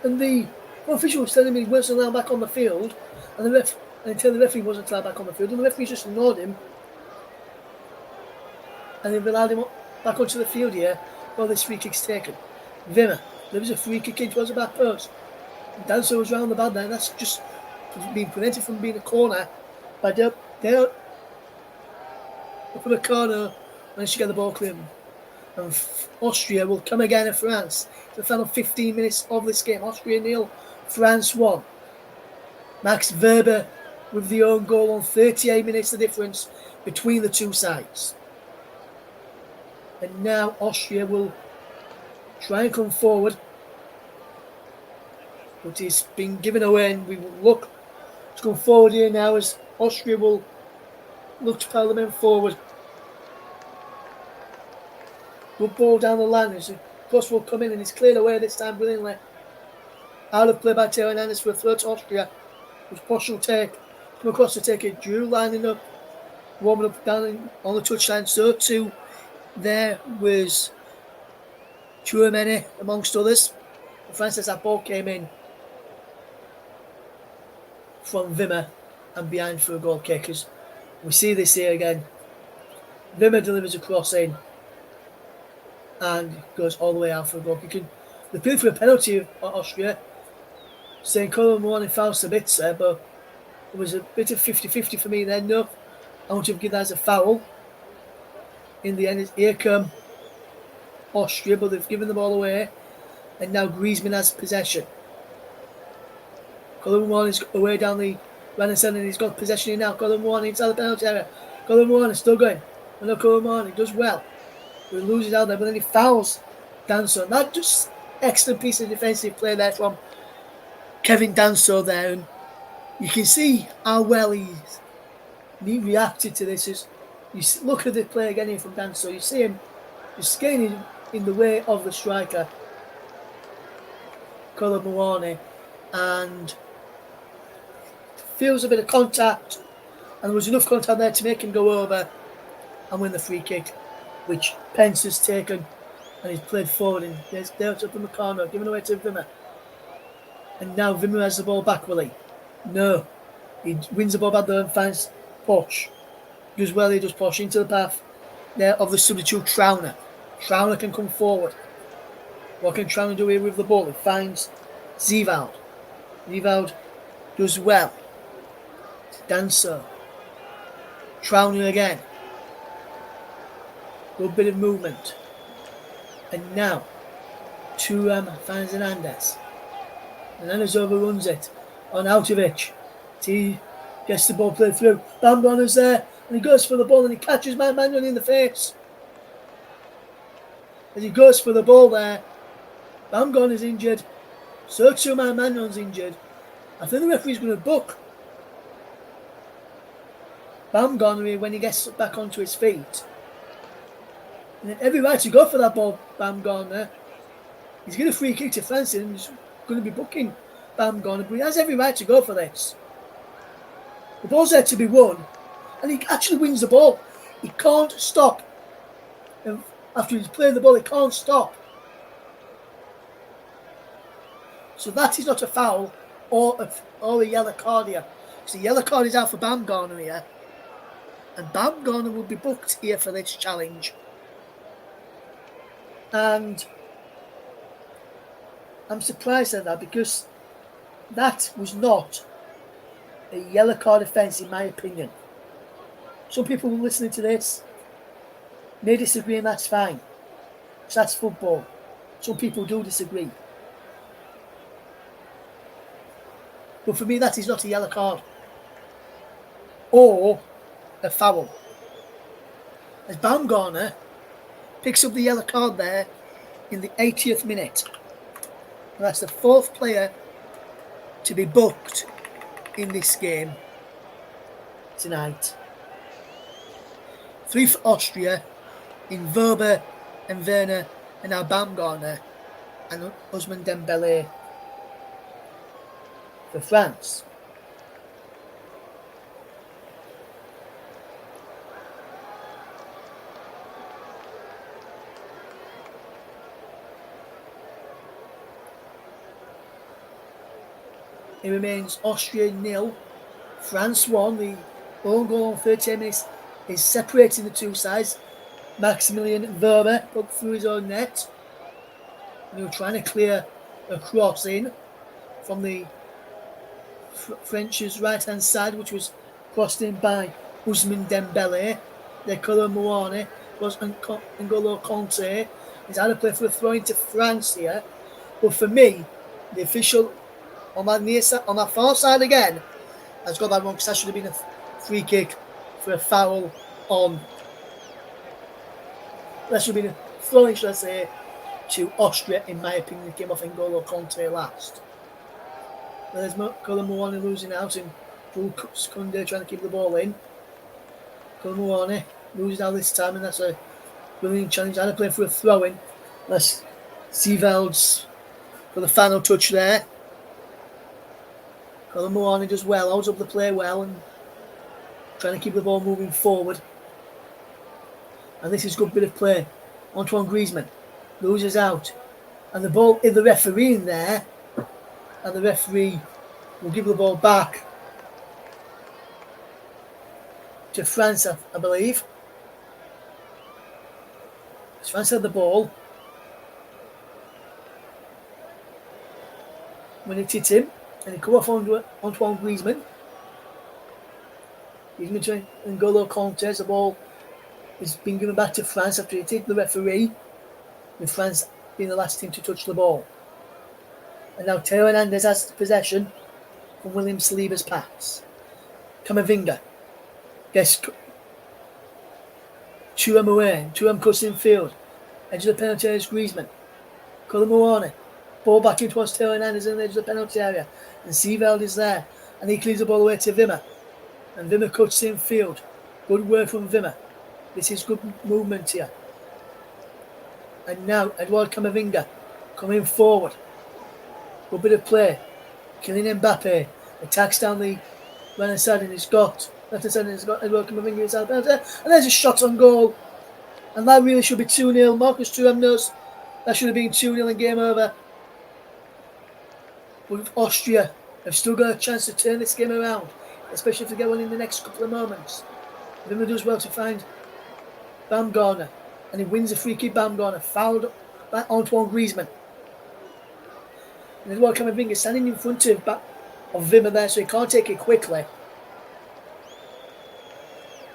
And the official was telling me he wasn't allowed back on the field, and until the referee wasn't allowed back on the field, and the referee just ignored him. And they've allowed him back onto the field here while this free kick's taken. Wimmer, there was a free kick in towards the back post. Danso was round the bad there, and that's just been prevented from being a corner by they're up in the corner and she get the ball clear. And Austria will come again at France. The final 15 minutes of this game. Austria 0, France 1. Max Weber with the own goal on 38 minutes, the difference between the two sides. And now Austria will try and come forward. But it's been given away, and we will look to come forward here now as Austria will look to pile the men forward. Good ball down the line as the cross will come in, and it's cleared away this time brilliantly. Out of play by Theo Hernandez for a throw to Austria, which Posch will take. Come across to take it. Drew lining up, warming up down on the touchline. So too there was Chouameni amongst others. And France as that ball came in from Wimmer and behind for a goal kick. As we see this here again. Wimmer delivers a cross in and goes all the way out for a goal kick. They appealed for a penalty of Austria, saying Colin Moani fouled Sabitzer, but it was a bit of 50-50 for me then. No, I want to give that as a foul. In the end, here come Austria, but they've given the ball away, and now Griezmann has possession. Colin Moani's away down the right side, and he's got possession here now. Colin Moani inside the penalty area. Colin Moani still going. I know Colin Moani does well. He loses out there, but then he fouls Danso. And that just excellent piece of defensive play there from Kevin Danso there. And you can see how well he reacted to this. As you look at the play again here from Danso, you see him just skating in the way of the striker, Colin Moani, and feels a bit of contact, and there was enough contact there to make him go over and win the free kick, which Pence has taken, and he's played forward, and there's up in the corner, giving away to Wimmer. And now Wimmer has the ball back, will he? No. He wins the ball back there and finds Posch. Does well, he does Posch into the path there of the substitute Trauner. Trauner can come forward. What can Trauner do here with the ball? He finds Zevald. Zevald does well. Danso. Trauner again. Good bit of movement. And now Thuram finds Hernandez. Hernandez overruns it on Autovich. He gets the ball played through. Bambon is there, and he goes for the ball, and he catches Manuel in the face. As he goes for the ball there, Bamgon is injured. So too Manuel's injured. I think the referee's going to book Bamgon when he gets back onto his feet. And every right to go for that ball, Bamgon there. He's getting a free kick to France, and he's going to be booking Bamgon, but he has every right to go for this. The ball's there to be won, and he actually wins the ball. He can't stop. And after he's played the ball, he can't stop. So that is not a foul or a yellow card here. So the yellow card is out for Bamgarner here, and Bamgarner will be booked here for this challenge. And I'm surprised at that, because that was not a yellow card offence in my opinion. Some people listening to this may disagree, and that's fine. So that's football. Some people do disagree. But for me, that is not a yellow card or a foul. As Baumgartner picks up the yellow card there in the 80th minute. And that's the fourth player to be booked in this game tonight. 3 for Austria in Weber and Werner, and now Baumgartner and Ousmane Dembélé for France. It remains Austria 0, France 1. The own goal on 13 minutes is separating the two sides. Maximilian Weber put through his own net. They were trying to clear a cross in from the French's right-hand side, which was crossed in by Ousmane Dembélé. Their Kolo Muani was N'Golo Kanté. He's had a play for a throw into France here. But for me, the official on that near side, on that far side again, has got that wrong, because that should have been a free kick for a foul on. That should have been a throwing, should I say, to Austria, in my opinion. It came off N'Golo Kanté last. There's Kolo Muani losing out, and Jules Koundé trying to keep the ball in. Kolo Muani losing out this time, and that's a brilliant challenge. I had to play for a throw-in. That's Seeveld's for the final touch there. Kolo Muani does well, holds up the play well, and trying to keep the ball moving forward. And this is a good bit of play. Antoine Griezmann loses out, and the ball in the referee in there, and the referee will give the ball back to France, I believe. France had the ball when it hit him, and he come off onto Antoine Griezmann. Griezmann to N'Golo Kanté. The ball is being given back to France after it hit the referee, with France being the last team to touch the ball. And now Theo Hernandez has possession from William Saliba's pass. Camavinga gets Thuram away. Thuram cuts in field. Edge of the penalty area is Griezmann. Kolo Muani. Ball back in towards Theo Hernandez in the edge of the penalty area. And Seeveld is there. And he clears the ball away to Wimmer. And Wimmer cuts in field. Good work from Wimmer. This is good movement here. And now Edouard Camavinga coming forward. Good bit of play. Kylian Mbappe attacks down the right-hand side, and he's got Edouard Camavinga inside the penalty. And there's a shot on goal. And that really should be 2-0. Marcus Thuram knows that should have been 2-0 and game over. But Austria have still got a chance to turn this game around, especially if they get one in the next couple of moments. Wimmer does well to find Baumgartner, and he wins a free kick. Baumgartner fouled by Antoine Griezmann. And Edouard Camavinga standing in front of Wimmer there, so he can't take it quickly,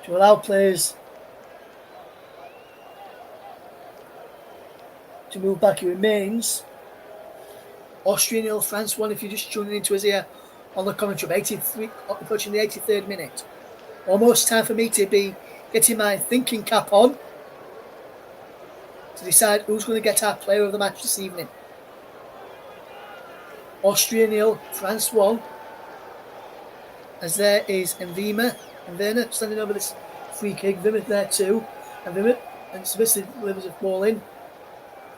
to allow players to move back. It remains Austria 0, France 1. If you're just tuning into us here on the commentary, approaching the 83rd minute. Almost time for me to be getting my thinking cap on to decide who's going to get our player of the match this evening. Austria 0, France 1. As there is Werner standing over this free kick. Wimmer there too. And Smith delivers a ball in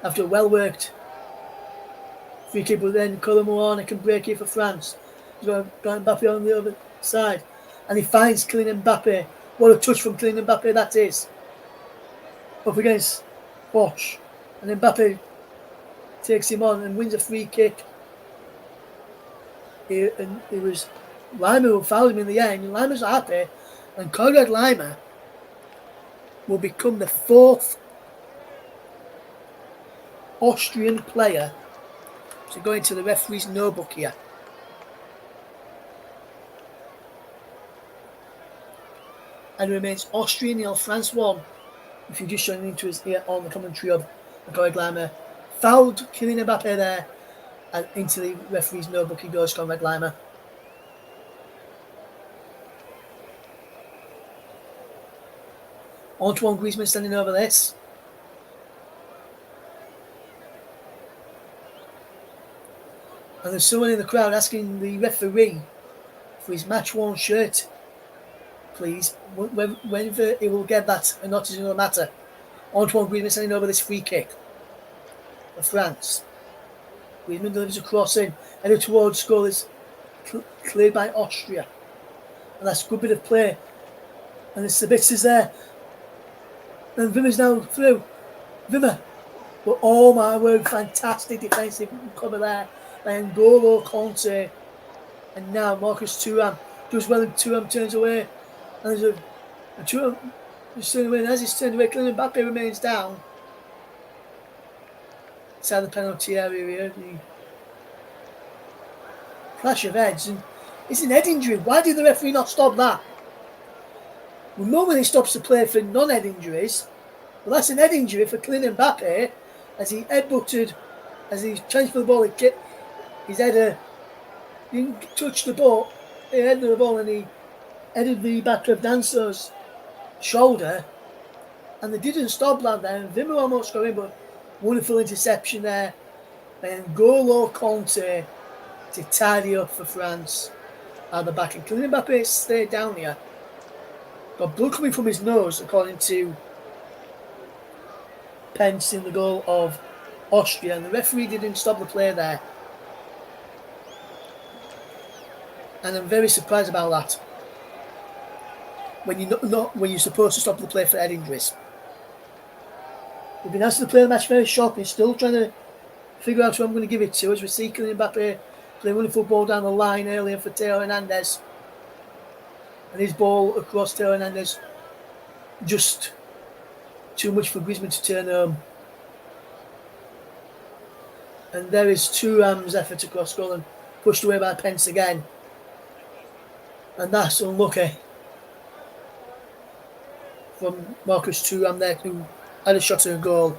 after a well-worked free kick, but then Kolo Muani can break it for France. He's got Mbappe on the other side, and he finds Kylian Mbappe. What a touch from Kylian Mbappe that is. Up against Bosch, and Mbappe takes him on and wins a free kick. It was Lima who fouled him in the end, and Lima's happy, and Konrad Lima will become the 4th Austrian player to go into the referee's no book here. And it remains Austria 0, France 1. If you're just joining into us here on the commentary of Konrad Lima, fouled Kylian Mbappe there, and into the referee's no book he goes, Konrad Lima. Antoine Griezmann standing over this. And there's someone in the crowd asking the referee for his match-worn shirt, please. Whether he will get that or not is another matter. Antoine Griezmann standing over this free kick for France. Griezmann delivers a cross in, headed towards goal is cleared by Austria. And that's a good bit of play. And the Sabitza's there. And Wimmer's now through. Wimmer. But oh my word, fantastic defensive cover there by N'Golo Conte. And now Marcus Thuram does well, and Thuram turns away. And there's a Thuram is turned away, and as he's turned away, Kylian Mbappe remains down. Inside the penalty area here. The clash of heads. And it's an head injury. Why did the referee not stop that? We normally stops the play for non-head injuries. Well, that's an head injury for Kylian Mbappe as he headbutted, as he transferred the ball. His header didn't touch the ball. He headed the ball and he headed the back of Danso's shoulder. And they didn't stop that there. And Wimmer almost got in, but wonderful interception there. And N'Golo Conte to tidy up for France at the back. And Kylian Mbappe stayed down here. Got blood coming from his nose, according to Pence in the goal of Austria, and the referee didn't stop the play there. And I'm very surprised about that. When you're supposed to stop the play for head injuries. We've been asked to play the match very shortly, still trying to figure out who I'm going to give it to, as we see Kylian Mbappe playing wonderful ball down the line earlier for Theo Hernandez. And his ball across Theo Hernandez, just too much for Griezmann to turn home. And there is Thuram's effort across goal and pushed away by Pence again. And that's unlucky from Marcus Thuram there, who had a shot at a goal.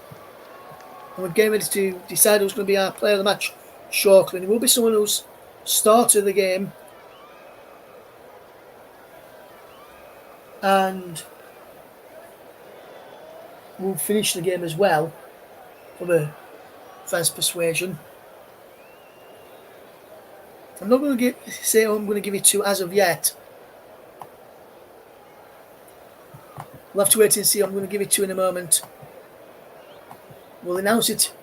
And we're getting ready to decide who's going to be our player of the match shortly. And it will be someone who's started the game and will finish the game as well for the France persuasion. I'm not going to say who I'm going to give it to as of yet. We'll have to wait and see who I'm going to give it to in a moment. We'll announce it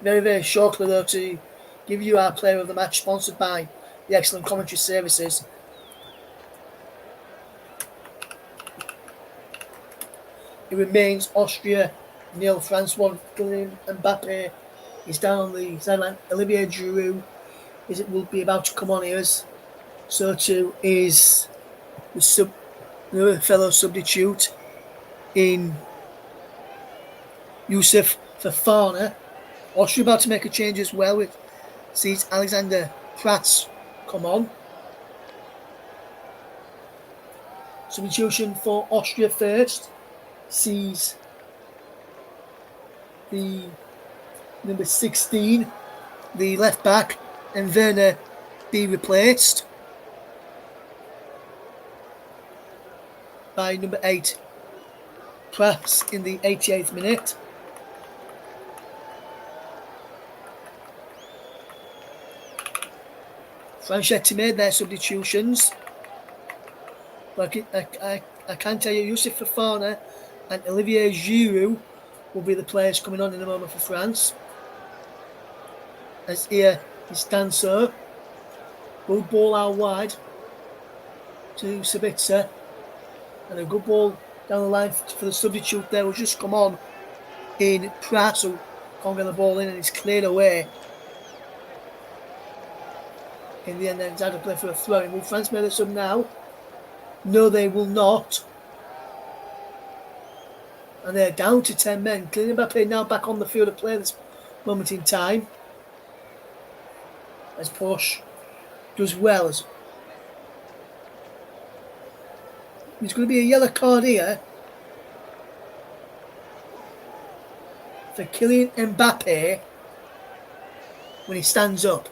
very, very shortly though, to give you our player of the match, sponsored by the excellent commentary services. It remains Austria 0, France 1. Kylian Mbappe is down on the sideline. Olivier Giroud will be about to come on here. So too is the fellow substitute in Youssef Fofana. Austria about to make a change as well. It sees Alexander Prats come on. Substitution for Austria first sees the number 16, the left back, and Werner be replaced by number 8, Prats, in the 88th minute. Franchetti made their substitutions. But I can tell you, Youssef Fofana and Olivier Giroud will be the players coming on in a moment for France. As here is Danso. Good ball out wide to Sabitzer. And a good ball down the line for the substitute there will just come on in Pratt, who can't get the ball in and it's cleared away. In the end, then it's had to play for a throw. Will France make a sub now? No, they will not. And they're down to 10 men. Kylian Mbappe now back on the field of play at this moment in time. As Porsche does well. There's going to be a yellow card here for Kylian Mbappe when he stands up.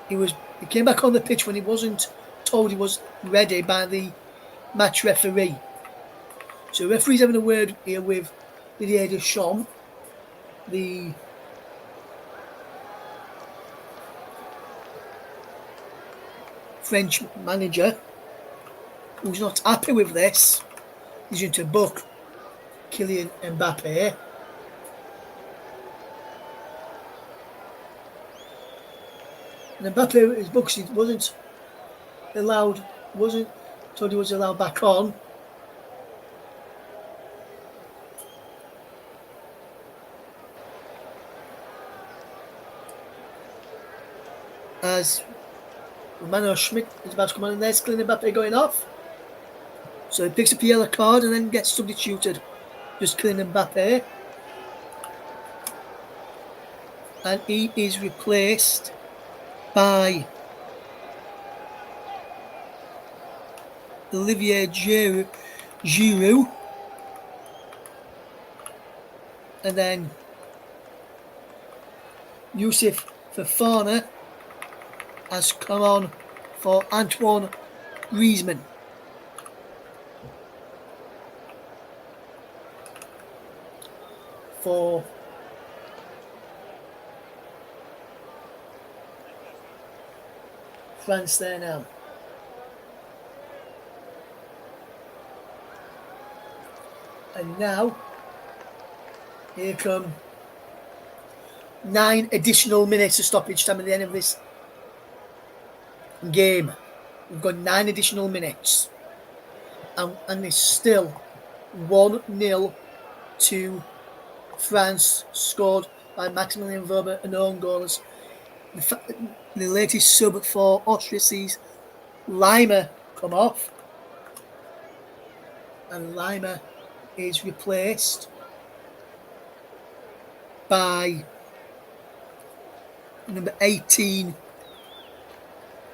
He came back on the pitch when he wasn't told he was ready by the match referee. So the referee's having a word here with Didier Deschamps, the French manager, who's not happy with this. He's going to book Kylian Mbappe. And Mbappe, his books, he wasn't told he was allowed back on. As Romano Schmidt is about to come on, and there's Kylian Mbappe going off. So he picks up a yellow card and then gets substituted. Just Kylian Mbappe. And he is replaced by Olivier Giroud. And then Youssouf Fofana has come on for Antoine Griezmann. For France there now. And now, here come 9 additional minutes of stoppage time at the end of this game. We've got 9 additional minutes. And it's still 1-0 to France, scored by Maximilian Weber, an own goals. The latest sub for Austria sees Lima come off. And Lima is replaced by number 18,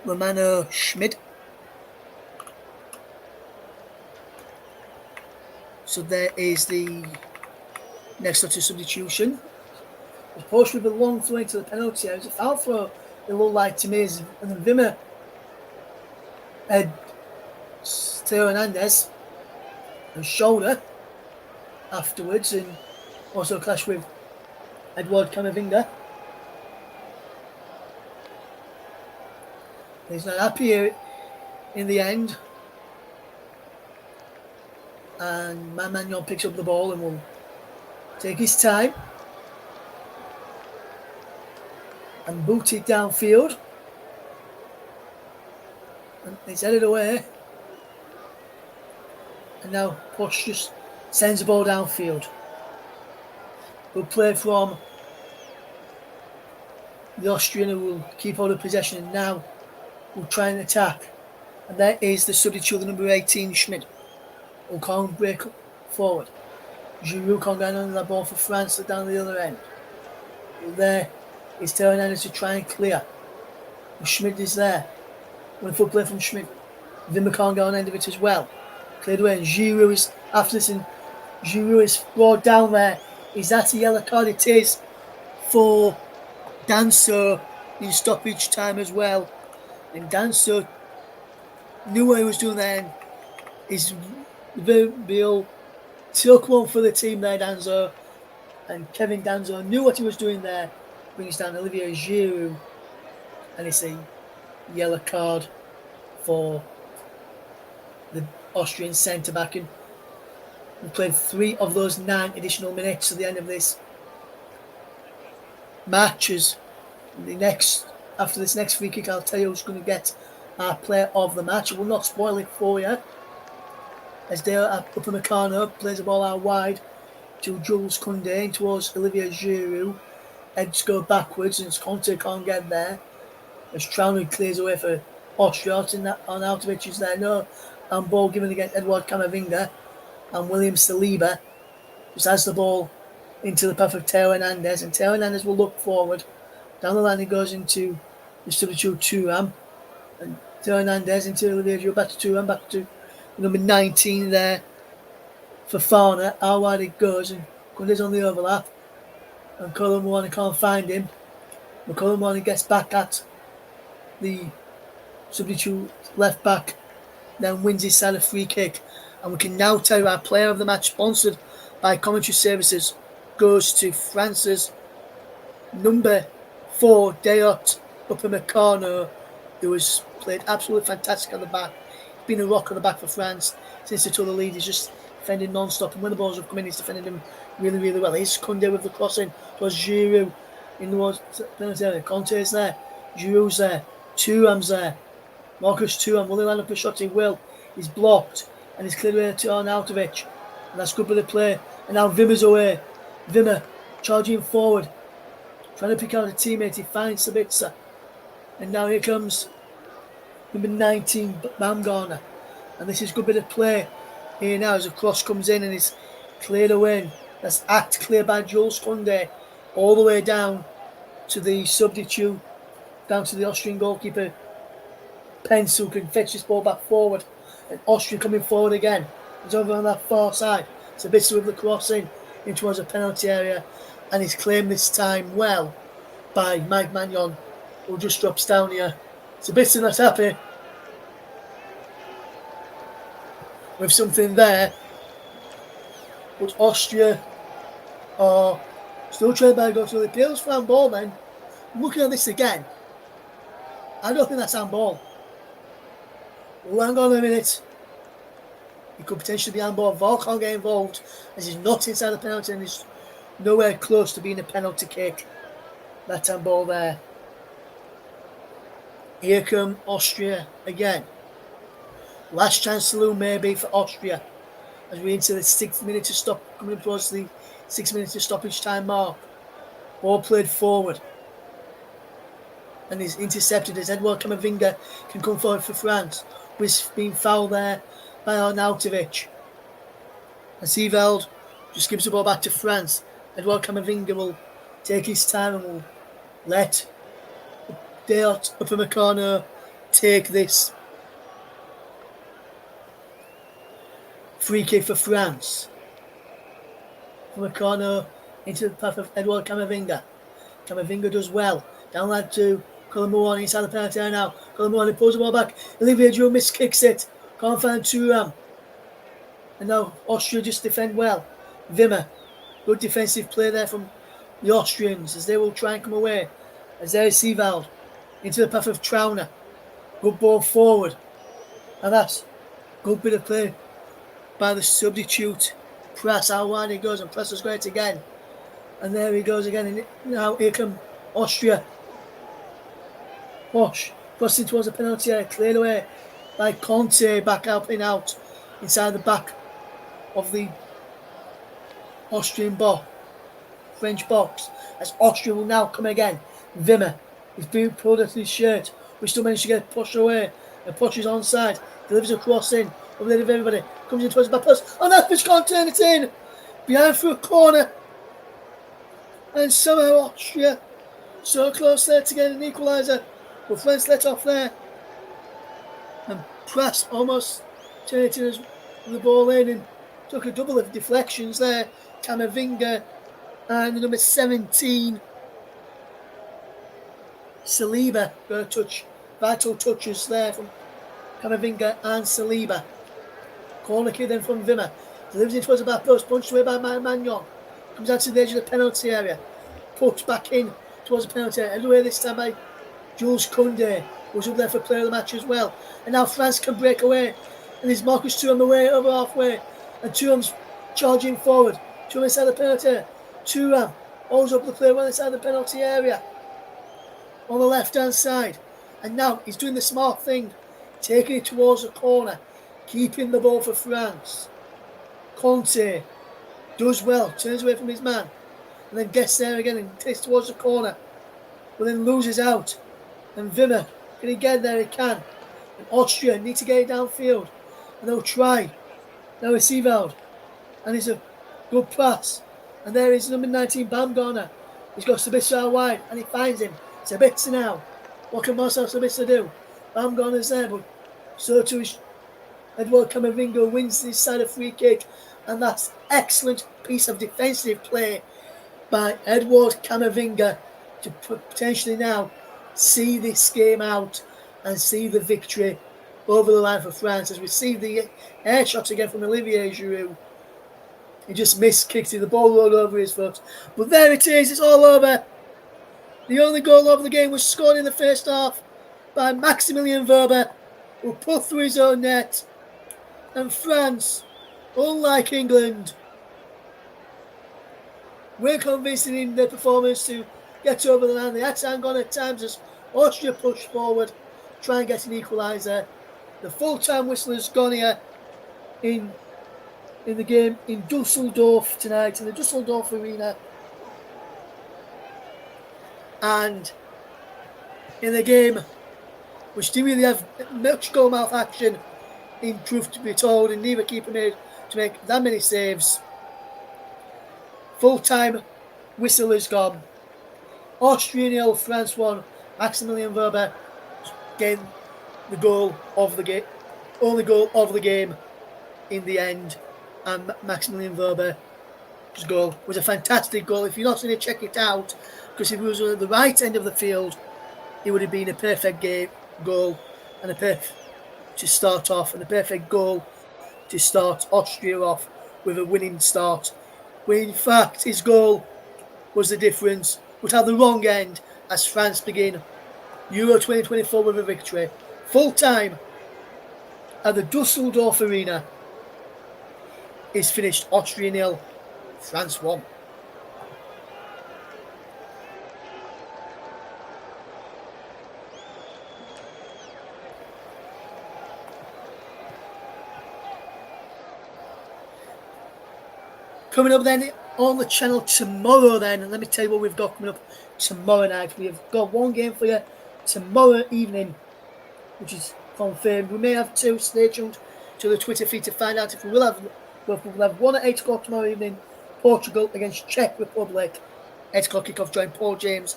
Romano Schmidt. So there is the next lot of substitution. Of course, with a long throw into the penalty area, it was a foul throw. It looked like to me, and then Wimmer had Theo Hernandez and shoulder afterwards, and also clashed with Edouard Camavinga. He's not happy here in the end. And Magnon picks up the ball and will take his time and boot it downfield. And he's headed away. And now Posh just sends the ball downfield. Good play from the Austrian, who will keep hold of possession, and now will try and attack. And there is the substitute, the number 18, Schmidt, who can't break forward. Giroud can't get on that ball for France down the other end. But there is Theo Hernandez to try and clear. And Schmidt is there. Wonderful play from Schmidt. Wimmer can't get on end of it as well. Cleared away, and Giroud is after this, and Giroud is brought down there. Is that a yellow card? It is for Danso in stoppage time as well. And Danso knew what he was doing there, and is real took one for the team there, Danso. And Kevin Danso knew what he was doing there. Brings down Olivier Giroud, and it's a yellow card for the Austrian centre-back. And we played 3 of those 9 additional minutes at the end of this match. After this next free kick, I'll tell you who's going to get our player of the match. I will not spoil it for you. As Dale Upamecano plays the ball out wide to Jules Koundé towards Olivier Giroud. Heads go backwards, and Conte can't get there. As Trauner clears away for Austria, on Arnautovic is there. No, and ball given against Edouard Camavinga. And William Saliba just has the ball into the path of Theo Hernandez, and Theo Hernandez will look forward. Down the line he goes into the substitute Thuram, and Theo Hernandez into Olivier Giroud, back to Thuram, back to number 19 there for Fofana. How wide it goes, and Koundé's on the overlap, and Colomboani can't find him. But Colomboani gets back at the substitute left back, then wins his side a free kick. And we can now tell you our player of the match, sponsored by Commentary Services, goes to France's number 4, Deot Upamecano, who has played absolutely fantastic on the back. He's been a rock on the back for France since they took the lead. He's just defending non-stop, and when the balls have come in, he's defending them really, really well. Here's Koundé with the crossing towards Giroud in the penalty area. Conte's there, Giroud's there, Thuram's there. Marcus Thuram, will he line up a shot? He will. He's blocked, and he's cleared away to Arnautovic, and that's good for the play. And now Wimmer's away. Wimmer charging forward, trying to pick out a teammate. He finds Sabitzer, and now here comes number 19, Baumgartner, and this is a good bit of play here now as a cross comes in and is cleared away. That's clear by Jules Koundé, all the way down to the substitute, down to the Austrian goalkeeper Pence, who can fetch this ball back forward. And Austria coming forward again. He's over on that far side. Sabitzer with the crossing in towards the penalty area, and he's claimed this time well by Mike Magnon, who just drops down here. Sabitzer not happy with something there, but Austria are still trying to go to the appeals for handball. Then looking at this again, I don't think that's handball. Well, hang on a minute. It could potentially be handball. VAR can't get involved as he's not inside the penalty and he's nowhere close to being a penalty kick. That handball there. Here come Austria again. Last chance saloon maybe for Austria as we're into the 6th minute to stop, coming towards the 6 minutes to stoppage time mark. Ball played forward, and is intercepted as Edouard Camavinga can come forward for France. He's been fouled there by Arnautovic. And Seeveld just gives the ball back to France. Edouard Camavinga will take his time and will let Deot Upamecano take this. Free kick for France. Upamecano into the path of Edouard Camavinga. Camavinga does well. Down lad to Colomboani inside the penalty area now. Colomboani pulls the ball back. Olivier Giroud miskicks it. Can't find Thuram. And now Austria just defend well. Wimmer. Good defensive play there from the Austrians as they will try and come away. As there is Seeveld into the path of Trauner. Good ball forward. And that's good bit of play by the substitute. Press how wide he goes, and Press is great again. And there he goes again. And now here come Austria. Bosch crossing towards the penalty area, cleared away by Conte, back out and out inside the back of the Austrian box, French box, as Austria will now come again. Wimmer is being pulled at his shirt, we still managed to get pushed away, and Poch is onside, delivers a cross in, over there of everybody, comes in towards the back post, and that pitch can't turn it in, behind through a corner, and somehow Austria so close there to get an equaliser, but France let off there, and Press almost turned it in the ball in and took a double of deflections there. Camavinga and the number 17 Saliba got a touch, vital touches there from Camavinga and Saliba. Corner kick then from Wimmer, delivers it towards the back post, punched away by Magnon, comes out to the edge of the penalty area, put back in towards the penalty area, and away this time by Jules Koundé, who's up there for player of the match as well. And now France can break away, and there's Marcus Thuram away over halfway, and Thuram's charging forward. Thuram inside the penalty area. Thuram holds up the play well inside the penalty area on the left hand side, and now he's doing the smart thing, taking it towards the corner, keeping the ball for France. Conte does well, turns away from his man, and then gets there again and takes towards the corner, but then loses out. And Wimmer, can he get there? He can. And Austria need to get it downfield, and they'll try. Now it's Seeveld, and it's a good pass. And there is number 19, Baumgartner. He's got Sabitzer out wide, and he finds him. Sabitzer now. What can Marcel Sabitzer do? Baumgartner's there, but so too is Edouard Camavinga, wins this side of free kick, and that's excellent piece of defensive play by Edouard Camavinga to potentially now see this game out and see the victory over the line for France as we see the air shots again from Olivier Giroud. He just missed, kicked it, the ball rolled over his foot. But there it is, it's all over. The only goal of the game was scored in the first half by Maximilian Werber, who put through his own net. And France, unlike England, were convincing in their performance to get over the line. They had to hang on at times as Austria pushed forward, try and get an equaliser. The full-time whistle has gone here in the game in Dusseldorf tonight, in the Dusseldorf Arena. And in the game, which didn't really have much goal-mouth action, in truth to be told, and neither keeper made to make that many saves. Full-time whistle is gone. Austria 0, France 1. Maximilian Werber getting the goal of the game, only goal of the game in the end. And Maximilian Werber's goal was a fantastic goal. If you're not seen it, check it out, because if it was at the right end of the field, it would have been a perfect goal and a perfect to start off, and a perfect goal to start Austria off with a winning start. When in fact his goal was the difference, but at the wrong end as France begin Euro 2024 with a victory. Full time at the Dusseldorf Arena is finished Austria 0, France 1. Coming up then on the channel tomorrow then, and let me tell you what we've got coming up tomorrow night. We've got one game for you tomorrow evening, which is confirmed. We may have two. Stay tuned to the Twitter feed to find out if we will have. We'll have one at 8 o'clock tomorrow evening, Portugal against Czech Republic. 8 o'clock kickoff, join Paul James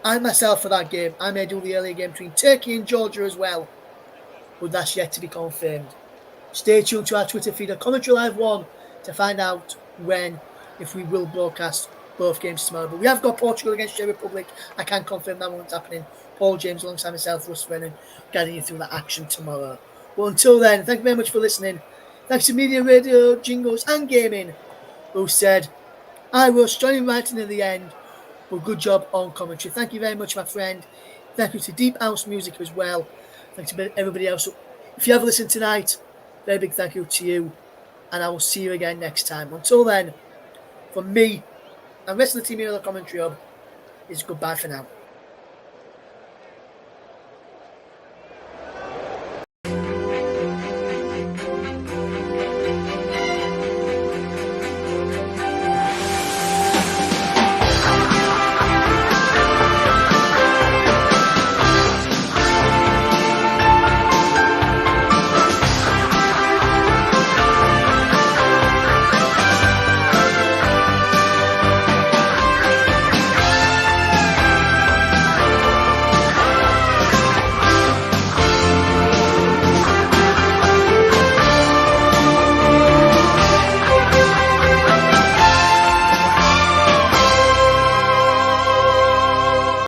and myself for that game. I may do the earlier game between Turkey and Georgia as well, but that's yet to be confirmed. Stay tuned to our Twitter feed at Commentary Live 1 to find out when, if we will broadcast both games tomorrow. But we have got Portugal against Czech Republic. I can confirm that one's happening. Paul James alongside myself, Russ Brennan, guiding you through that action tomorrow. Well, until then, thank you very much for listening. Thanks to Media Radio, Jingles and Gaming, who said, I was joining writing in the end, but good job on commentary. Thank you very much, my friend. Thank you to Deep House Music as well. Thanks to everybody else. If you have listened tonight, very big thank you to you. And I will see you again next time. Until then, from me and the rest of the team here at the Commentary Hub, is goodbye for now.